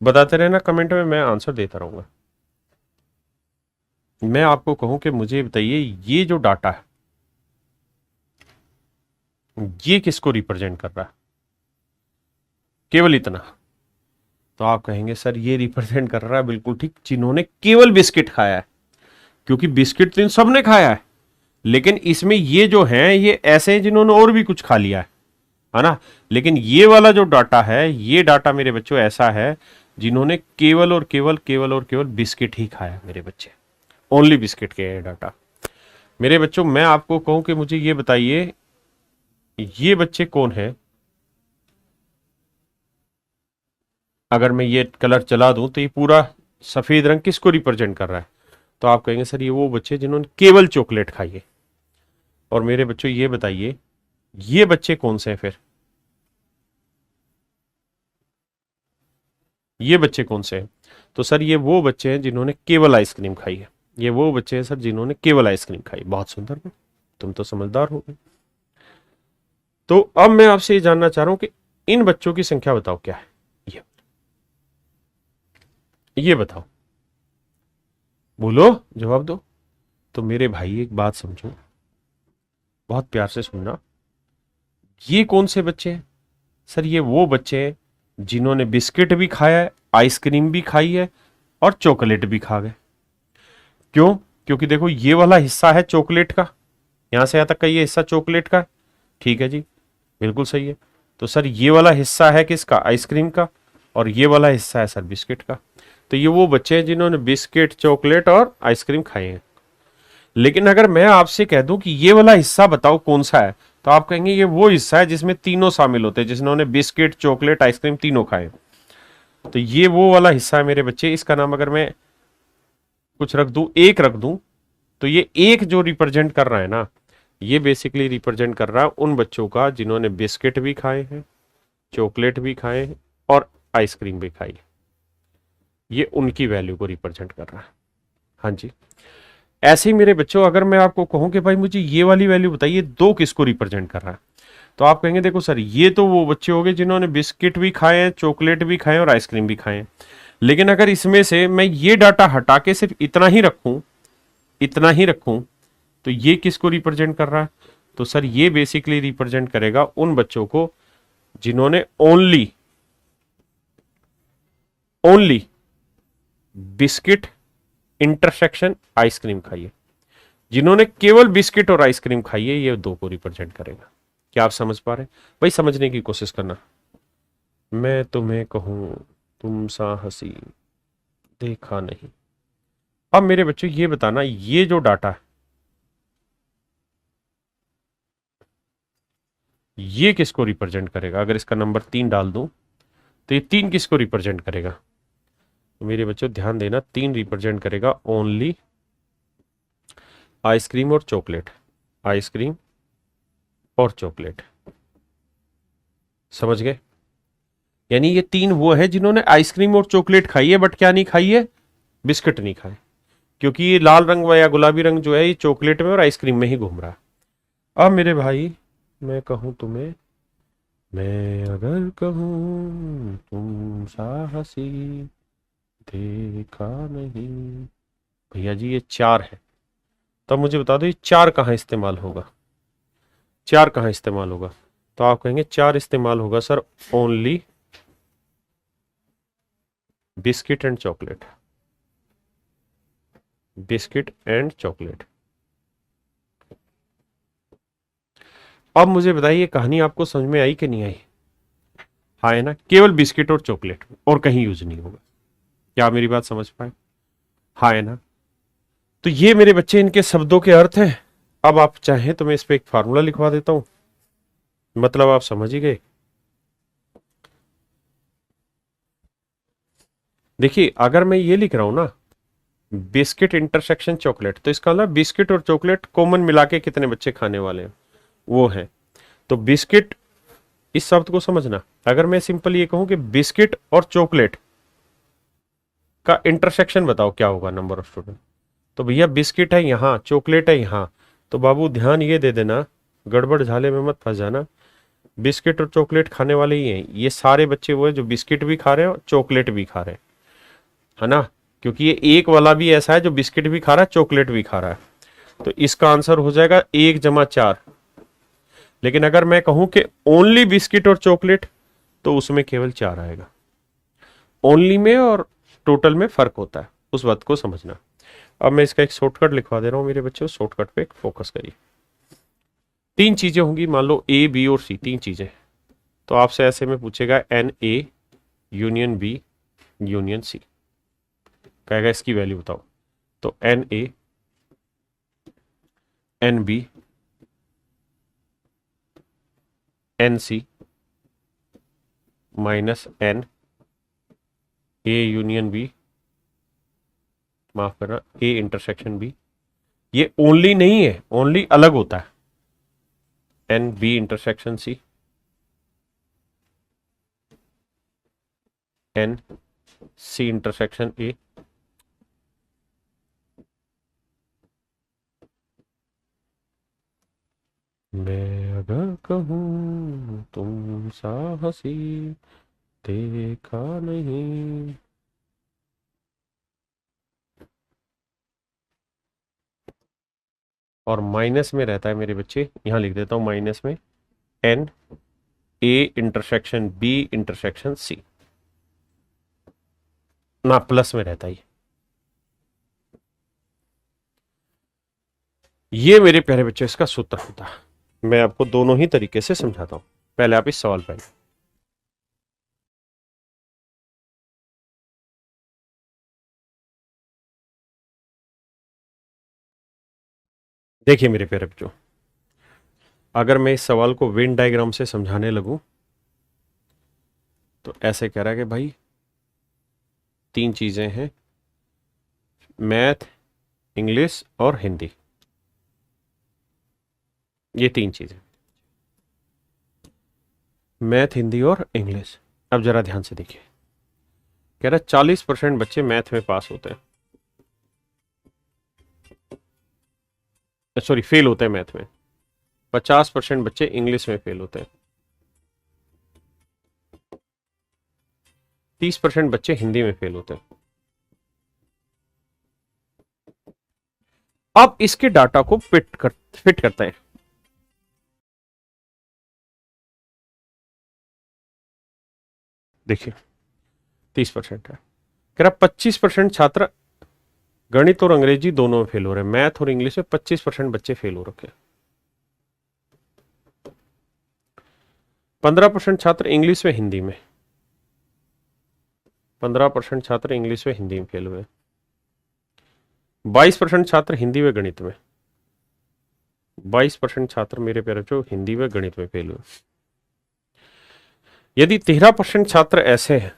बताते रहना कमेंट में, मैं आंसर देता रहूंगा। मैं आपको कहूं कि मुझे बताइए ये जो डाटा है ये किसको रिप्रेजेंट कर रहा है, केवल इतना। तो आप कहेंगे सर ये रिप्रेजेंट कर रहा है, बिल्कुल ठीक, जिन्होंने केवल बिस्किट खाया है, क्योंकि बिस्किट तो इन सबने खाया है, लेकिन इसमें ये जो है ये ऐसे हैं जिन्होंने और भी कुछ खा लिया है ना। लेकिन ये वाला जो डाटा है, ये डाटा मेरे बच्चों ऐसा है जिन्होंने केवल और केवल केवल और केवल बिस्किट ही खाया, मेरे बच्चे ओनली बिस्किट के हैं डाटा। मेरे बच्चों मैं आपको कहूं कि मुझे ये बताइए ये बच्चे कौन है, अगर मैं ये कलर चला दूं तो ये पूरा सफेद रंग किसको रिप्रेजेंट कर रहा है। तो आप कहेंगे सर ये वो बच्चे जिन्होंने केवल चॉकलेट खाई है। और मेरे बच्चों ये बताइए ये बच्चे कौन से हैं फिर, ये बच्चे कौन से हैं। तो सर ये वो बच्चे हैं जिन्होंने केवल आइसक्रीम खाई है, ये वो बच्चे हैं सर जिन्होंने केवल आइसक्रीम खाई। बहुत सुंदर, तुम तो समझदार हो गए। तो अब मैं आपसे ये जानना चाह रहा हूं कि इन बच्चों की संख्या बताओ क्या है, ये बताओ, बोलो, जवाब दो। तो मेरे भाई एक बात समझो, बहुत प्यार से सुनना, ये कौन से बच्चे हैं। सर ये वो बच्चे हैं जिन्होंने बिस्किट भी खाया है, आइसक्रीम भी खाई है और चॉकलेट भी खा गए। क्यों, क्योंकि देखो ये वाला हिस्सा है चॉकलेट का, यहां से यहां तक का ये हिस्सा चॉकलेट का, ठीक है जी, बिल्कुल सही है। तो सर ये वाला हिस्सा है किसका, आइसक्रीम का, और ये वाला हिस्सा है सर बिस्किट का। तो ये वो बच्चे हैं जिन्होंने बिस्किट, चॉकलेट और आइसक्रीम खाए हैं। लेकिन अगर मैं आपसे कह दूं कि ये वाला हिस्सा बताओ कौन सा है, तो आप कहेंगे ये वो हिस्सा है जिसमें तीनों शामिल होते हैं, जिन्होंने बिस्किट, चॉकलेट, आइसक्रीम तीनों खाए। तो ये वो वाला हिस्सा है मेरे बच्चे, इसका नाम अगर मैं कुछ रख दूं, एक रख दूं, तो ये एक जो रिप्रेजेंट कर रहा है ना, ये बेसिकली रिप्रेजेंट कर रहा है उन बच्चों का जिन्होंने बिस्किट भी खाए हैं, चॉकलेट भी खाए हैं और आइसक्रीम भी खाई है। ये उनकी वैल्यू को रिप्रेजेंट कर रहा है। हाँ जी, ऐसे ही मेरे बच्चों अगर मैं आपको कहूं कि भाई मुझे ये वाली वैल्यू बताइए दो किसको रिप्रेजेंट कर रहा है, तो आप कहेंगे देखो सर ये तो वो बच्चे हो गए जिन्होंने बिस्किट भी खाए हैं, चॉकलेट भी खाए और आइसक्रीम भी खाए हैं। लेकिन अगर इसमें से मैं ये डाटा हटा के सिर्फ इतना ही रखूं, इतना ही रखूं, तो ये किसको रिप्रेजेंट कर रहा है। तो सर ये बेसिकली रिप्रेजेंट करेगा उन बच्चों को जिन्होंने only only biscuit intersection ice cream खाई है, जिन्होंने केवल बिस्किट और आइसक्रीम खाई है, ये दो को रिप्रेजेंट करेगा। क्या आप समझ पा रहे हैं भाई, समझने की कोशिश करना। मैं तुम्हें कहूं तुम सा हंसी देखा नहीं। अब मेरे बच्चों ये बताना ये जो डाटा है ये किसको रिप्रेजेंट करेगा। अगर इसका नंबर 3 डाल दूं तो ये 3 किसको रिप्रेजेंट करेगा। तो मेरे बच्चों ध्यान देना, 3 रिप्रेजेंट करेगा ओनली आइसक्रीम और चॉकलेट, आइसक्रीम और चॉकलेट। समझ गए, यानी ये 3 वो है जिन्होंने आइसक्रीम और चॉकलेट खाई है, बट क्या नहीं खाई है, बिस्किट नहीं खाए, क्योंकि ये लाल रंग या गुलाबी रंग जो है ये चॉकलेट में और आइसक्रीम में ही घूम रहा है। अब मेरे भाई मैं कहूं तुम्हें, मैं अगर कहूं तुम साहसी देखा नहीं, भैया जी ये 4 है। तब मुझे बता दो ये 4 कहां इस्तेमाल होगा, 4 कहां इस्तेमाल होगा। तो आप कहेंगे 4 इस्तेमाल होगा sir only biscuit and chocolate, biscuit and chocolate. अब मुझे बताइए कहानी आपको समझ में आई कि नहीं आई। हाँ है ना, केवल बिस्किट और चॉकलेट और कहीं यूज नहीं होगा। क्या आप मेरी बात समझ पाए, हाँ है ना। तो ये मेरे बच्चे इनके शब्दों के अर्थ हैं। अब आप चाहें तो मैं इस पे एक फार्मूला लिखवा देता हूं, मतलब आप समझ ही गए। देखिए अगर मैं ये लिख रहा हूं ना, बिस्किट इंटरसेक्शन चॉकलेट, तो इसका मतलब बिस्किट और चॉकलेट कॉमन मिला के कितने बच्चे खाने वाले हैं वो है। तो बिस्किट, इस शब्द को समझना, अगर मैं सिंपल ये कहूं कि बिस्किट और चॉकलेट का इंटरसेक्शन बताओ क्या होगा नंबर ऑफ स्टूडेंट, तो भैया बिस्किट है यहां, चॉकलेट है यहां, तो बाबू ध्यान ये दे देना, गड़बड़ झाले में मत फंस जाना, बिस्किट और चॉकलेट खाने वाले ही हैं ये सारे बच्चे, वो है जो बिस्किट भी खा रहे हैं और चॉकलेट भी खा रहे हैं, है ना, क्योंकि ये एक वाला भी ऐसा है जो बिस्किट भी खा रहा है चॉकलेट भी खा रहा है। तो इसका आंसर हो जाएगा 1 + 4। लेकिन अगर मैं कहूं कि ओनली बिस्किट और चॉकलेट, तो उसमें केवल 4 आएगा। ओनली में और टोटल में फर्क होता है, उस बात को समझना। अब मैं इसका एक शॉर्टकट लिखवा दे रहा हूं मेरे बच्चों, शॉर्टकट पे फोकस करिए। 3 चीजें होंगी, मान लो ए बी और सी, 3 चीजें, तो आपसे ऐसे में पूछेगा N A union B union C, कहेगा इसकी वैल्यू बताओ, तो N A N B N C minus N A union B, माफ करना ए इंटरसेक्शन बी, ये ओनली नहीं है, ओनली अलग होता है, N B intersection C, N C intersection A, मैं अगर कहूं तुम साहसी देखा नहीं, और माइनस में रहता है मेरे बच्चे, यहां लिख देता हूं माइनस में, N A intersection B intersection C, ना प्लस में रहता है ये मेरे प्यारे बच्चों इसका सूत्र होता है। मैं आपको दोनों ही तरीके से समझाता हूं, पहले आप इस सवाल पर देखिए मेरे प्यारे बच्चों, अगर मैं इस सवाल को वेन डायग्राम से समझाने लगूं तो ऐसे कह रहा है कि भाई 3 चीजें हैं, मैथ, इंग्लिश और हिंदी, ये 3 चीजें, मैथ हिंदी और इंग्लिश। अब जरा ध्यान से देखिए, कह रहा है 40% बच्चे मैथ में पास होते हैं, सॉरी फेल होते हैं मैथ में, 50% बच्चे इंग्लिश में फेल होते हैं, 30% बच्चे हिंदी में फेल होते हैं। अब इसके डाटा को फिट करते हैं। देखिए 30% है, कह रहा 25% छात्र गणित और अंग्रेजी दोनों में फेल हो रहे हैं, मैथ और इंग्लिश में 25% बच्चे फेल हो रखे हैं, 15% छात्र इंग्लिश में हिंदी में, 15% छात्र इंग्लिश में हिंदी में फेल हुए, 22% छात्र हिंदी में गणित में, 22% छात्र मेरे प्यारे बच्चों हिंदी में गणित में फेल हुए। यदि 13% छात्र ऐसे हैं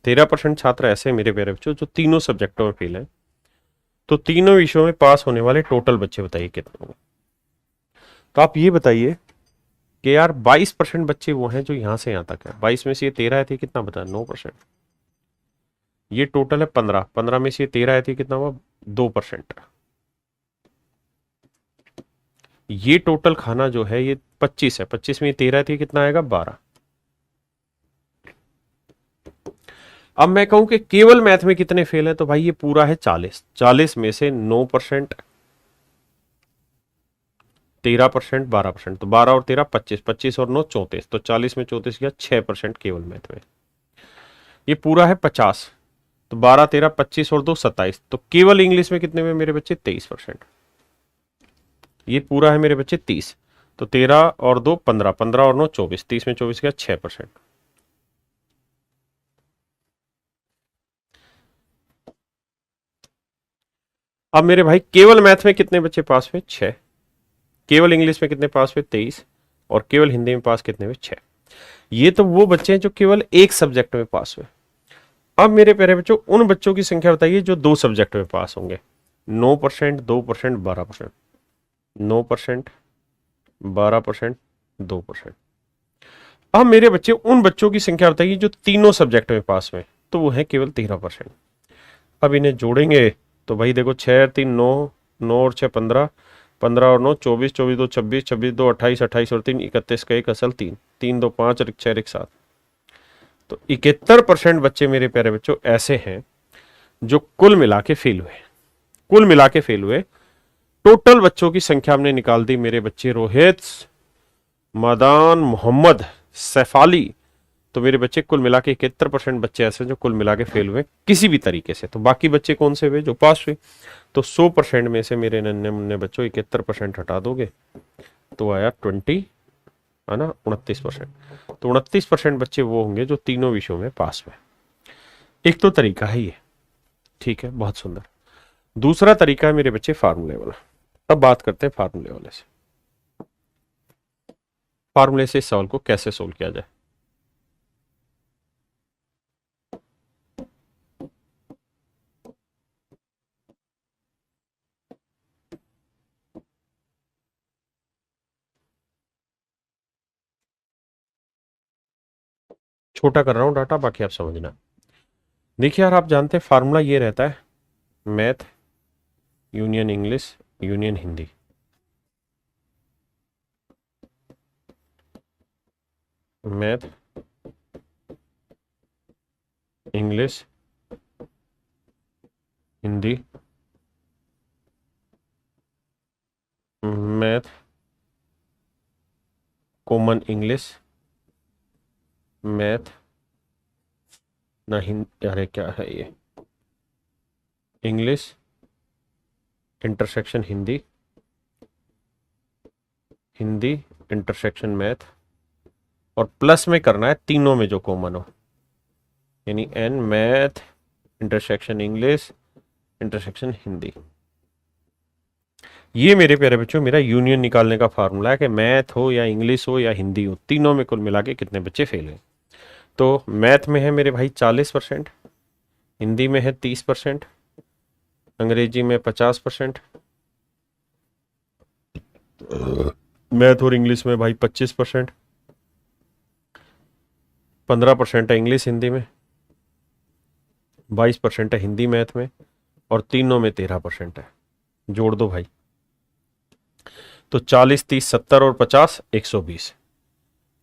13% छात्र ऐसे मेरे प्यारे बच्चों जो तीनों सब्जेक्टों में फेल है, तो तीनों विषयों में पास होने वाले टोटल बच्चे बताइए कितने होंगे। तो आप ये बताइए कि यार 22% बच्चे वो हैं जो यहां से यहां तक है, 22 में से ये 13 है थी, कितना बता 9%, ये टोटल है 15, 15 में से ये 13 है थी, कितना हुआ 2%, ये टोटल खाना जो है ये 25 है, 25 में ये 13 थी, कितना आएगा 12। अब मैं कहूं कि केवल मैथ में कितने फेल है, तो भाई ये पूरा है 40, 40 में से 9%, 13%, 12%, तो 12 और 13 25, 25 और 9 34, तो 40 में 34 किया 6% केवल मैथ में। ये पूरा है 50, तो 12 13 25 और 2 27, तो केवल इंग्लिश में कितने में मेरे बच्चे 23%। ये पूरा है मेरे बच्चे 30, तो 13 और 2 15, 15 और 9 24, 30 में 24 किया 6%। अब मेरे भाई केवल मैथ में कितने बच्चे पास हुए 6, केवल इंग्लिश में कितने पास हुए 23, और केवल हिंदी में पास कितने हुए 6। ये तो वो बच्चे हैं जो केवल एक सब्जेक्ट में पास हुए। अब मेरे प्यारे बच्चों, उन बच्चों की संख्या बताइए जो दो सब्जेक्ट में पास होंगे। 9%, 2%, 12%। 9%, 12%, 2%। अब मेरे बच्चे, उन बच्चों की संख्या बताइए जो तीनों सब्जेक्ट में पास हुए, तो वो है केवल 13%। अब इन्हें जोड़ेंगे तो भाई देखो, 6 और 3 9, 9 और 6 15, 15 और 9 24, 24 2 26, 26 2 28, 28 और 3 31 का 1 असल 3, 3 2 5 और 1 6 1 7। तो 71% बच्चे मेरे प्यारे बच्चों ऐसे हैं जो कुल मिला के फेल हुए। कुल मिला के फेल हुए। टोटल बच्चों की संख्या हमने निकाल दी मेरे बच्चे रोहित, मदान, मोहम्मद, सैफाली। तो मेरे बच्चे कुल मिला के 71% बच्चे ऐसे जो कुल मिला के फेल हुए किसी भी तरीके से। तो बाकी बच्चे कौन से हुए जो पास हुए? तो 100% में से मेरे नन्हे मुन्ने बच्चों 71% हटा दोगे तो आया 20, है ना, 29%। तो 29% बच्चे वो होंगे जो तीनों विषयों में पास हुए। एक तो तरीका है ये, ठीक है, बहुत सुंदर। दूसरा तरीका है मेरे बच्चे फार्मूले वाला। अब बात करते हैं फार्मूले वाले से। फार्मूले से इस सवाल को कैसे सोल्व किया जाए। छोटा कर रहा हूं डाटा, बाकी आप समझना। देखिए यार, आप जानते हैं फार्मूला ये रहता है, math union English union Hindi. Math, English, Hindi, math, common English, math ना हिंदी, अरे क्या है ये, English intersection Hindi, Hindi intersection math, और प्लस में करना है तीनों में जो कॉमन हो, यानी N math intersection English intersection Hindi. ये मेरे प्यारे बच्चों मेरा यूनियन निकालने का फार्मूला है कि मैथ हो या इंग्लिश हो या हिंदी हो, तीनों में कुल मिला के कितने बच्चे फेल हैं। तो मैथ में है मेरे भाई 40%, हिंदी में है 30%, अंग्रेजी में 50%, मैथ और इंग्लिश में भाई 25%, 15% है इंग्लिश हिंदी में, 22% है हिंदी मैथ में, और तीनों में 13% है। जोड़ दो भाई, तो 40 30 70 और 50 120,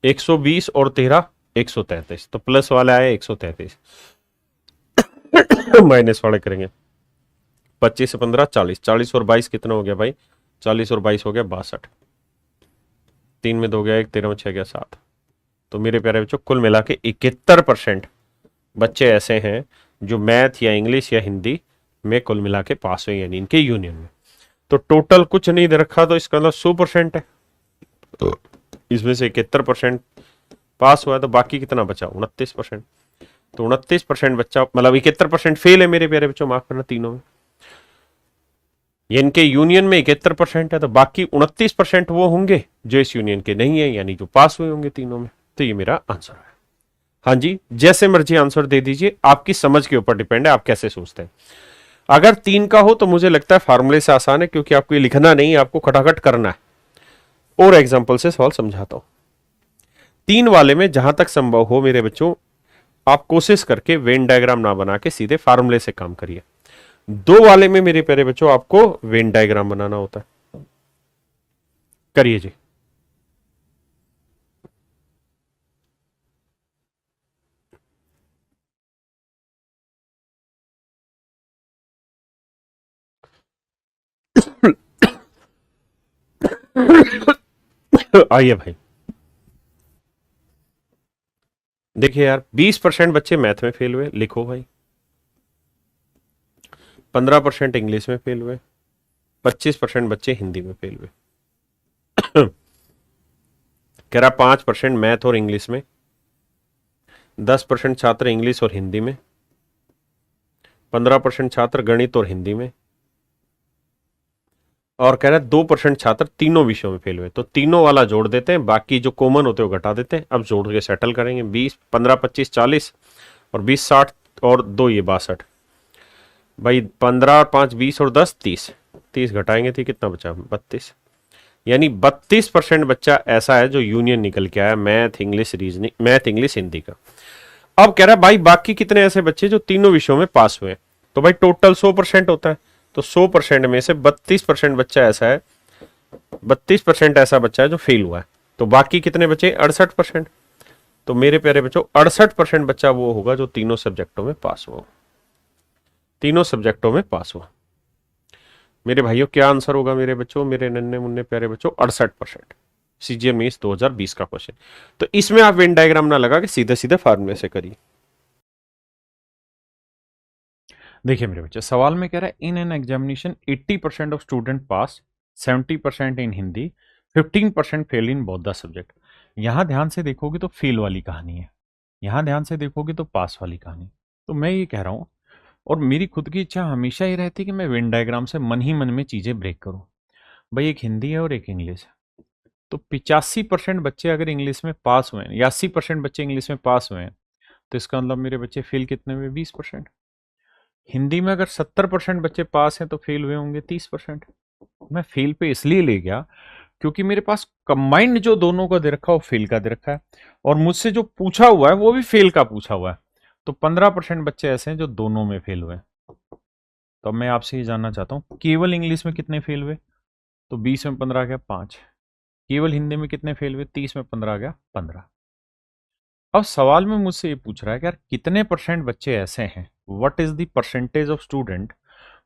120 और 13 133। तो प्लस वाले आए 133, माइनस वाले करेंगे 25 से 15 40, 40 और 22 कितना हो गया भाई? 40 और 22 हो गया 62, 3 में 2 गया 1, 13 में 6 गया 7। तो मेरे प्यारे बच्चों कुल मिला के 71% बच्चे ऐसे हैं जो मैथ या इंग्लिश या हिंदी में कुल मिला के पास हुए, यानी इनके यूनियन में। तो टोटल कुछ नहीं दे रखा, तो इसका मतलब 100% है। तो इसमें से 71% पास हुआ, तो बाकी कितना बचा? 29%। तो 29% बच्चा, मतलब 71% फेल है मेरे प्यारे बच्चों, माफ करना, तीनों में। ये इनके यूनियन में 71% है, तो बाकी 29% वो होंगे जो इस यूनियन के नहीं है, यानी जो पास हुए होंगे तीनों में। तो ये मेरा आंसर है। हाँ जी, जैसे मर्जी आंसर दे दीजिए, आपकी समझ के ऊपर डिपेंड है आप कैसे सोचते हैं। अगर 3 का हो तो मुझे लगता है फार्मूले से आसान है, क्योंकि आपको ये लिखना नहीं है, आपको खटाखट करना है। और एग्जाम्पल से सवाल समझाता हूं। 3 वाले में जहां तक संभव हो मेरे बच्चों, आप कोशिश करके वेन डायग्राम ना बना के सीधे फार्मूले से काम करिए। 2 वाले में मेरे प्यारे बच्चों आपको वेन डायग्राम बनाना होता है। करिए जी। आइए भाई, देखिए यार, 20% बच्चे मैथ में फेल हुए, लिखो भाई। 15% इंग्लिश में फेल हुए, 25% बच्चे हिंदी में फेल हुए। कह रहा 5% मैथ और इंग्लिश में, 10% छात्र इंग्लिश और हिंदी में, 15% छात्र गणित और हिंदी में, और कह रहा है 2% छात्र तीनों विषयों में फेल हुए, तो तीनों वाला जोड़ देते हैं, बाकी जो कॉमन होते हैं वो घटा देते हैं। अब जोड़ के सेटल करेंगे, 20 15 25 40 और 20 60 और 2 ये 62। भाई 15 5 20 और 10 30, 30 घटाएंगे तो कितना बचा, 32। यानी 32% बच्चा ऐसा है जो यूनियन निकल के आया math English reasoning, math English Hindi का। अब कह रहा है भाई बाकी कितने ऐसे बच्चे जो तीनों विषयों में पास हुए, तो भाई टोटल 100% होता है, तो 100% में से 32% बच्चा ऐसा है, 32% ऐसा बच्चा है जो फेल हुआ है, तो बाकी कितने बचे, 68%। तो मेरे प्यारे बच्चों 68% बच्चा वो होगा जो तीनों सब्जेक्टों में पास हुआ, तीनों सब्जेक्टों में पास हुआ। मेरे भाइयों क्या आंसर होगा मेरे बच्चों, मेरे नन्हे मुन्ने प्यारे बच्चों, 68%। CGMA 2020 का क्वेश्चन। तो इसमें आप वेन डायग्राम ना लगा के सीधे सीधे फार्मूले से करिए। देखिए मेरे बच्चे, सवाल में कह रहा है in an examination 80% of student pass, 70% in Hindi, 15% fail in both the subject. यहां ध्यान से देखोगे तो फेल वाली कहानी है, यहां ध्यान से देखोगे तो पास वाली कहानी। तो मैं ये कह रहा हूं, और मेरी खुद की इच्छा हमेशा ही रहती है कि मैं वेन डायग्राम से मन ही मन में चीजें ब्रेक करूं। भाई एक हिंदी है और एक इंग्लिश है, तो 85% बच्चे अगर इंग्लिश में पास हुए हैं या 80% बच्चे इंग्लिश में पास हुए हैं, तो इसका मतलब मेरे बच्चे फेल कितने हुए, 20%। हिंदी में अगर 70% बच्चे पास हैं तो फेल हुए होंगे 30%। मैं फेल पे इसलिए ले गया क्योंकि मेरे पास कंबाइंड जो दोनों का दे रखा है वो फेल का दे रखा है, और मुझसे जो पूछा हुआ है वो भी फेल का पूछा हुआ है। तो 15% बच्चे ऐसे हैं जो दोनों में फेल हुए। तो अब मैं आपसे ये जानना चाहता हूँ, केवल इंग्लिश में कितने फेल हुए, तो 20 में 15 आ गया 5। केवल हिंदी में कितने फेल हुए, 30 में 15 आ गया 15। अब सवाल में मुझसे ये पूछ रहा है कि यार कितने परसेंट बच्चे ऐसे हैं, what is the percentage of student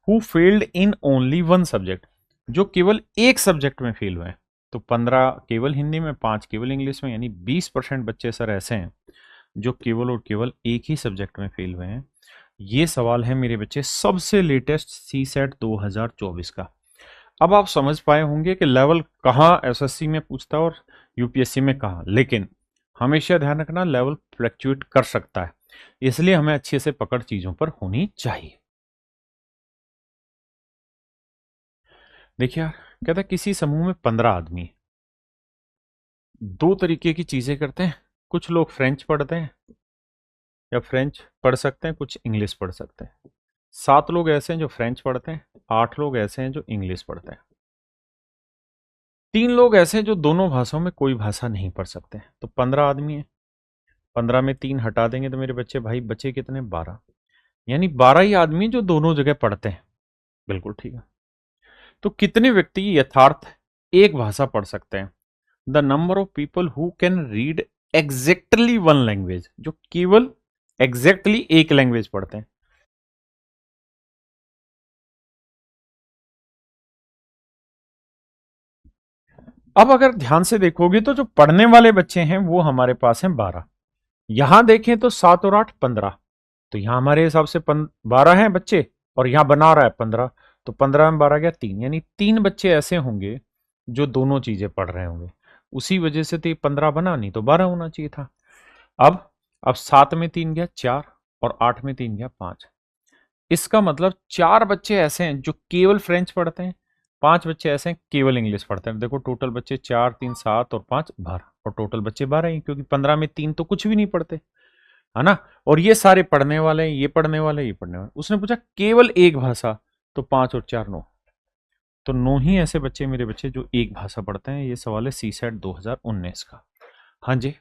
who failed in only one subject, जो केवल एक सब्जेक्ट में फेल हुए हैं। तो 15 केवल हिंदी में, 5 केवल इंग्लिश में, यानी 20% बच्चे सर ऐसे हैं जो केवल और केवल एक ही सब्जेक्ट में फेल हुए हैं। ये सवाल है मेरे बच्चे सबसे लेटेस्ट CSAT 2024 का। अब आप समझ पाए होंगे कि लेवल कहाँ SSC में पूछता है और UPSC में कहाँ, लेकिन हमेशा ध्यान रखना लेवल फ्लक्चुएट कर सकता है, इसलिए हमें अच्छे से पकड़ चीजों पर होनी चाहिए। देखिए यार, कहता है किसी समूह में 15 आदमी, दो तरीके की चीजें करते हैं। कुछ लोग फ्रेंच पढ़ते हैं या फ्रेंच पढ़ सकते हैं, कुछ इंग्लिश पढ़ सकते हैं। 7 लोग ऐसे हैं जो फ्रेंच पढ़ते हैं, 8 लोग ऐसे हैं जो इंग्लिश पढ़ते हैं, 3 लोग ऐसे हैं जो दोनों भाषाओं में कोई भाषा नहीं पढ़ सकते हैं। तो 15 आदमी है, 15 में 3 हटा देंगे तो मेरे बच्चे भाई बचे कितने, 12। यानी 12 ही आदमी जो दोनों जगह पढ़ते हैं। बिल्कुल ठीक है। तो कितने व्यक्ति यथार्थ एक भाषा पढ़ सकते हैं, the number of people who can read exactly one language, जो केवल एग्जैक्टली एक लैंग्वेज पढ़ते हैं। अब अगर ध्यान से देखोगे तो जो पढ़ने वाले बच्चे हैं वो हमारे पास हैं 12। यहां देखें तो 7 और 8 15, तो यहां हमारे हिसाब से 12 हैं बच्चे, और यहां बना रहा है 15, तो 15 में 12 गया 3, यानी 3 बच्चे ऐसे होंगे जो दोनों चीजें पढ़ रहे होंगे। उसी वजह से तो ये 15 बना, नहीं तो 12 होना चाहिए था। अब 7 में 3 गया 4 और 8 में 3 गया 5। इसका मतलब 4 बच्चे ऐसे हैं जो केवल फ्रेंच पढ़ते हैं, 5 बच्चे ऐसे हैं केवल इंग्लिश पढ़ते हैं। देखो टोटल बच्चे 4 3 7 और 5 12, और टोटल बच्चे 12 ही, क्योंकि 15 में 3 तो कुछ भी नहीं पढ़ते, है ना। और ये सारे पढ़ने वाले हैं, ये पढ़ने वाले, ये पढ़ने वाले। उसने पूछा केवल एक भाषा, तो 5 और 4 9, तो 9 ही ऐसे बच्चे मेरे बच्चे जो एक भाषा पढ़ते हैं। ये सवाल है CSAT 2019 का। हाँ जी,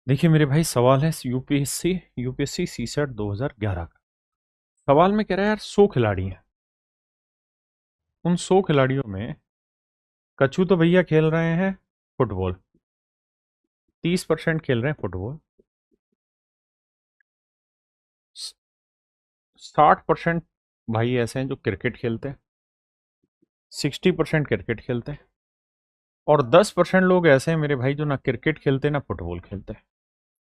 देखिए मेरे भाई, सवाल है यूपीएससी CSAT 2011 का। सवाल में कह रहा है यार 100 खिलाड़ी हैं, उन 100 खिलाड़ियों में कछु तो भैया खेल रहे हैं फुटबॉल, 30% खेल रहे हैं फुटबॉल, 60% भाई ऐसे हैं जो क्रिकेट खेलते हैं, 60% क्रिकेट खेलते हैं, और 10% लोग ऐसे हैं मेरे भाई जो ना क्रिकेट खेलते ना फुटबॉल खेलते हैं।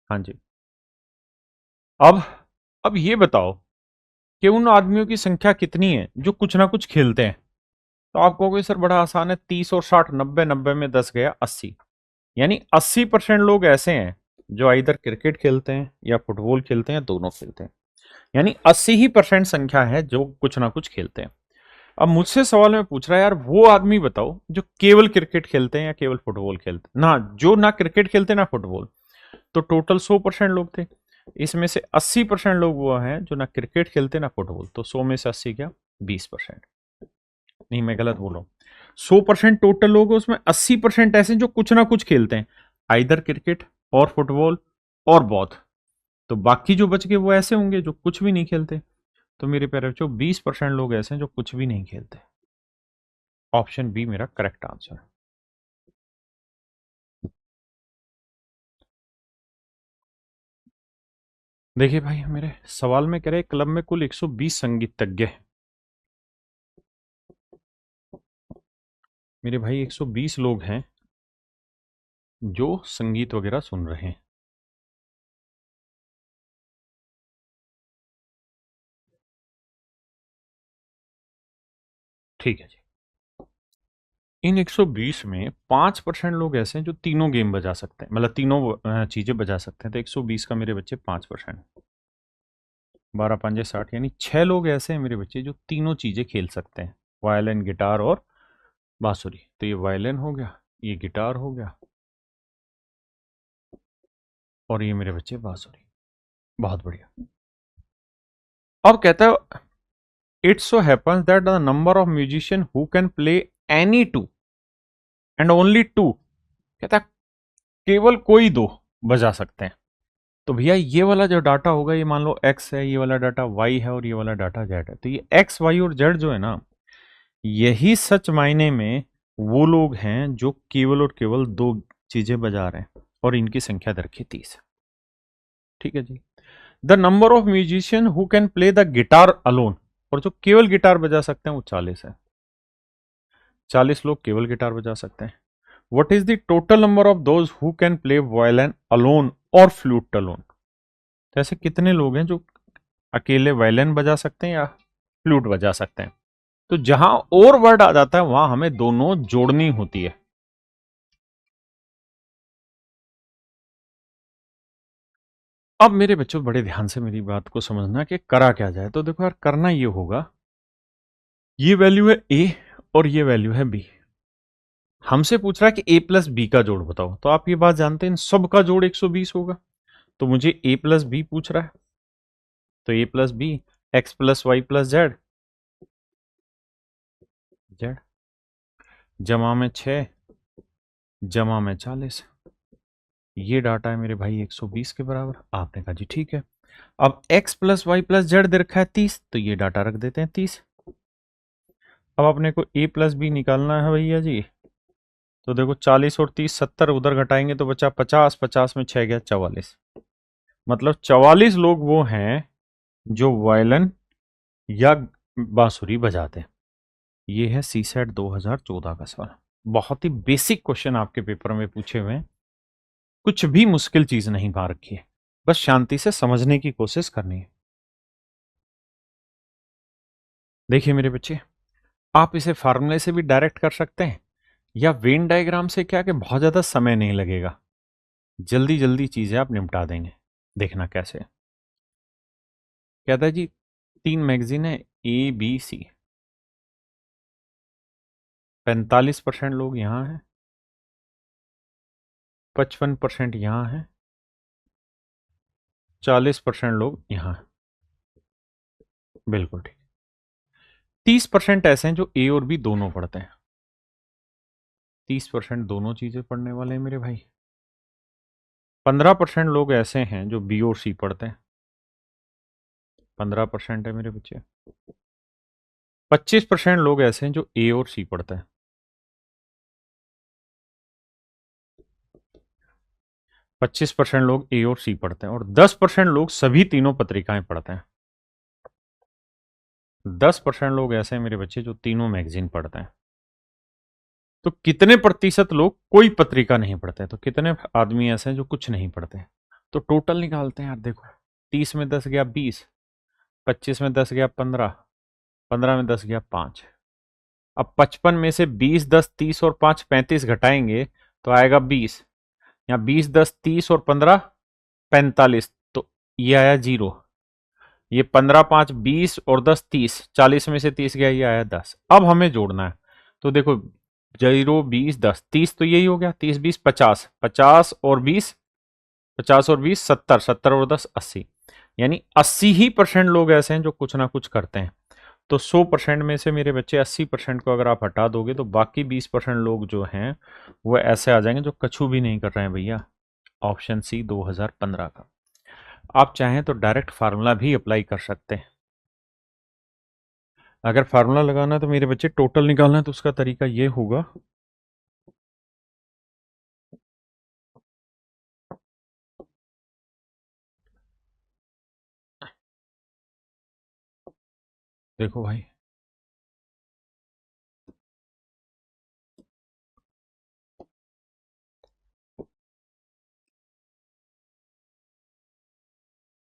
हाँ जी। अब अब ये बताओ कि उन आदमियों की संख्या कितनी है जो कुछ ना कुछ खेलते हैं। तो आप कहोगे सर बड़ा आसान है, 30 और 60, 90, 90 में 10 गया 80, यानी 80% लोग ऐसे हैं जो इधर क्रिकेट खेलते हैं या फुटबॉल खेलते हैं, दोनों खेलते हैं। यानी 80% संख्या है जो कुछ ना कुछ खेलते हैं। अब मुझसे सवाल में पूछ रहा है, यार वो आदमी बताओ जो केवल क्रिकेट खेलते हैं या केवल फुटबॉल खेलते हैं ना, जो ना क्रिकेट खेलते ना फुटबॉल। तो टोटल 100% लोग थे, इसमें से 80% लोग वो हैं जो ना क्रिकेट खेलते ना फुटबॉल। तो 100 में से 80 क्या, 20%। नहीं, मैं गलत बोल रहा हूं। 100% टोटल लोग हैं, उसमें 80% ऐसे जो कुछ ना कुछ खेलते हैं, आइदर क्रिकेट और फुटबॉल और बॉथ। तो बाकी जो बच गए वो ऐसे होंगे जो कुछ भी नहीं खेलते। तो मेरे प्यारे बच्चों 20% लोग ऐसे हैं जो कुछ भी नहीं खेलते। ऑप्शन बी मेरा करेक्ट आंसर है। देखिए भाई, मेरे सवाल में कह रहे क्लब में कुल 120 संगीतज्ञ हैं। मेरे भाई 120 लोग हैं जो संगीत वगैरह सुन रहे हैं। ठीक है जी। इन 120 में 5% लोग ऐसे हैं जो तीनों गेम बजा सकते हैं, मतलब तीनों चीजें बजा सकते हैं। तो 120 का मेरे बच्चे 5%, 12 पंजे 60, यानी 6 लोग ऐसे हैं मेरे बच्चे जो तीनों चीजें खेल सकते हैं, वायलिन, गिटार और बांसुरी। तो ये वायलिन हो गया, ये गिटार हो गया, और ये मेरे बच्चे बांसुरी। बहुत बढ़िया। अब कहता है it so happens that the number of musician who can play any two and only two, कहता है केवल कोई दो बजा सकते हैं। तो भैया ये वाला जो डाटा होगा, ये मान लो एक्स है, ये वाला डाटा वाई है, और ये वाला डाटा जेड है। तो ये एक्स वाई और जेड जो है ना, यही सच मायने में वो लोग हैं जो केवल और केवल दो चीजें बजा रहे हैं, और इनकी संख्या दर रखी 30। ठीक है जी। The number of musician who can play the guitar alone, और जो केवल गिटार बजा सकते हैं वो 40 है। 40 लोग केवल गिटार बजा सकते हैं। What is the total number of those who can play violin alone और फ्लूट अलोन। तो ऐसे कितने लोग हैं जो अकेले वायलिन बजा सकते हैं या फ्लूट बजा सकते हैं। तो जहां और वर्ड आ जाता है वहां हमें दोनों जोड़नी होती है। अब मेरे बच्चों बड़े ध्यान से मेरी बात को समझना कि करा क्या जाए। तो देखो यार, करना ये होगा, ये वैल्यू है ए और ये वैल्यू है बी। हमसे पूछ रहा है कि ए प्लस बी का जोड़ बताओ। तो आप ये बात जानते हैं इन सब का जोड़ 120 होगा। तो मुझे ए प्लस बी पूछ रहा है, तो A plus B, X plus Y plus Z, Z जमा में 6 जमा में 40। ये डाटा है मेरे भाई 120 के बराबर। आपने कहा जी ठीक है। अब x plus Y plus Z दे रखा है 30, तो ये डाटा रख देते हैं 30। अब अपने को a प्लस बी निकालना है भैया जी। तो देखो 40 और 30, 70 उधर घटाएंगे तो बचा 50, 50 में 6 गया 44। मतलब 44 लोग वो हैं जो वायलिन या बांसुरी बजाते हैं। ये है सी सेट 2014 का सवाल। बहुत ही बेसिक क्वेश्चन आपके पेपर में पूछे हुए हैं, कुछ भी मुश्किल चीज नहीं पा रखी है, बस शांति से समझने की कोशिश करनी है। देखिए मेरे बच्चे, आप इसे फार्मूले से भी डायरेक्ट कर सकते हैं, या वेन डायग्राम से, क्या कि बहुत ज्यादा समय नहीं लगेगा, जल्दी जल्दी चीजें आप निपटा देंगे। देखना कैसे। कहता है जी 3 मैगजीन है ए बी सी, 45% लोग यहां हैं, 55% यहां हैं, 40% लोग यहां हैं। बिल्कुल ठीक। 30% ऐसे हैं जो ए और बी दोनों पढ़ते हैं। 30% दोनों चीजें पढ़ने वाले हैं मेरे भाई। 15% लोग ऐसे हैं जो बी और सी पढ़ते हैं। 15% है मेरे बच्चे। 25% लोग ऐसे हैं जो ए और सी पढ़ते हैं। 25% लोग ए और सी पढ़ते हैं, और 10% लोग सभी तीनों पत्रिकाएं पढ़ते हैं। 10% लोग ऐसे हैं मेरे बच्चे जो तीनों मैगजीन पढ़ते हैं। तो कितने प्रतिशत लोग कोई पत्रिका नहीं पढ़ते हैं, तो कितने आदमी ऐसे हैं जो कुछ नहीं पढ़ते हैं। तो टोटल निकालते हैं यार। देखो 30 में 10 गया 20, 25 में 10 गया 15, 15 में 10 गया 5। अब 55 में से 20, 10, 30 और 5 35 घटाएंगे तो आएगा 20। यहाँ 20, 10, 30 और 15 45, तो ये आया 0। ये 15, 5, 20 और 10 30, 40 में से 30 गया, ये आया 10। अब हमें जोड़ना है, तो देखो 0, 20, 10, 30 तो यही हो गया, 30, 20, 50, 50 और 20, 50 और 20 70, 70 और 10 80, यानी 80% लोग ऐसे हैं जो कुछ ना कुछ करते हैं। तो 100% में से मेरे बच्चे 80% को अगर आप हटा दोगे तो बाकी 20% लोग जो हैं वो ऐसे आ जाएंगे जो कछु भी नहीं कर रहे हैं भैया। ऑप्शन सी 2015 का। आप चाहें तो डायरेक्ट फार्मूला भी अप्लाई कर सकते हैं। अगर फार्मूला लगाना है तो मेरे बच्चे टोटल निकालना है, तो उसका तरीका ये होगा, देखो भाई,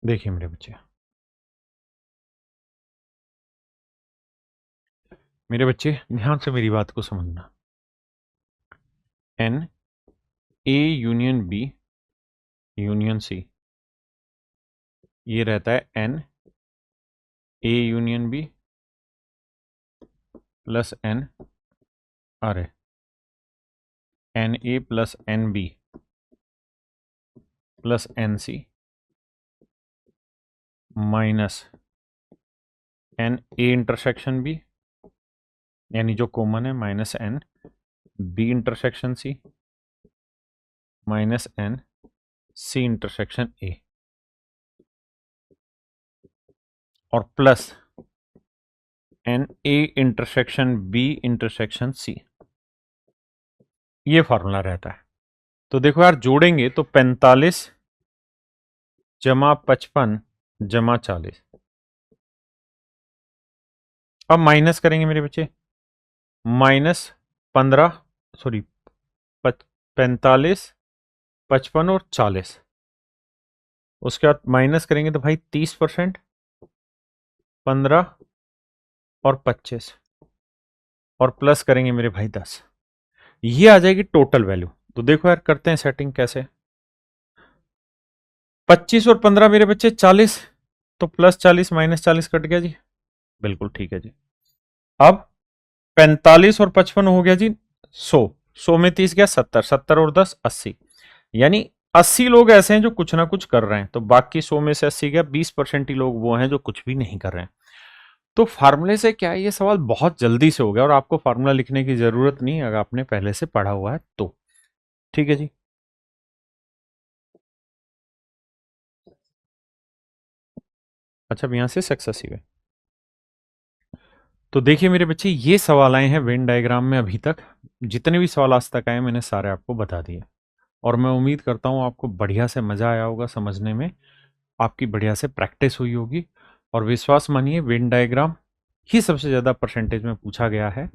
देखिए मेरे बच्चे ध्यान से मेरी बात को समझना। N A union B union C, ये रहता है N A union B plus N, अरे N A plus N B plus N C minus N A intersection B, यानी जो कॉमन है, minus N B intersection C minus N C intersection A, और plus N A intersection B intersection C. ये formula रहता है। तो देखो यार, जोड़ेंगे तो 45 जमा 55 जमा 40, अब माइनस करेंगे मेरे बच्चे, माइनस 15, सॉरी 45, 55 और 40, उसके बाद माइनस करेंगे तो भाई 30%, 15 और 25, और प्लस करेंगे मेरे भाई 10, ये आ जाएगी टोटल वैल्यू। तो देखो यार, करते हैं सेटिंग कैसे। 25 और 15 मेरे बच्चे 40, तो प्लस 40 माइनस 40 कट गया जी, बिल्कुल ठीक है जी। अब 45 और 55 हो गया जी 100, 100 में 30 गया 70, 70 और 10 80, यानी 80 लोग ऐसे हैं जो कुछ ना कुछ कर रहे हैं, तो बाकी 100 में से 80 गया, 20% ही लोग वो हैं जो कुछ भी नहीं कर रहे हैं। तो फार्मूले से क्या है, ये सवाल बहुत जल्दी से हो गया और आपको फार्मूला लिखने की जरूरत नहीं अगर आपने पहले से पढ़ा हुआ है तो। ठीक है जी। अच्छा, अब यहां से सक्सेसिव है। तो देखिए मेरे बच्चे, ये सवाल आए हैं वेन डायग्राम में। अभी तक जितने भी सवाल आज तक आए मैंने सारे आपको बता दिए, और मैं उम्मीद करता हूँ आपको बढ़िया से मज़ा आया होगा समझने में, आपकी बढ़िया से प्रैक्टिस हुई होगी। और विश्वास मानिए, वेन डायग्राम ही सबसे ज़्यादा परसेंटेज में पूछा गया है।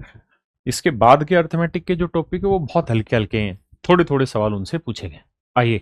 इसके बाद के अर्थमेटिक के जो टॉपिक है वो बहुत हल्के हल्के हैं, थोड़े थोड़े सवाल उनसे पूछे गए। आइए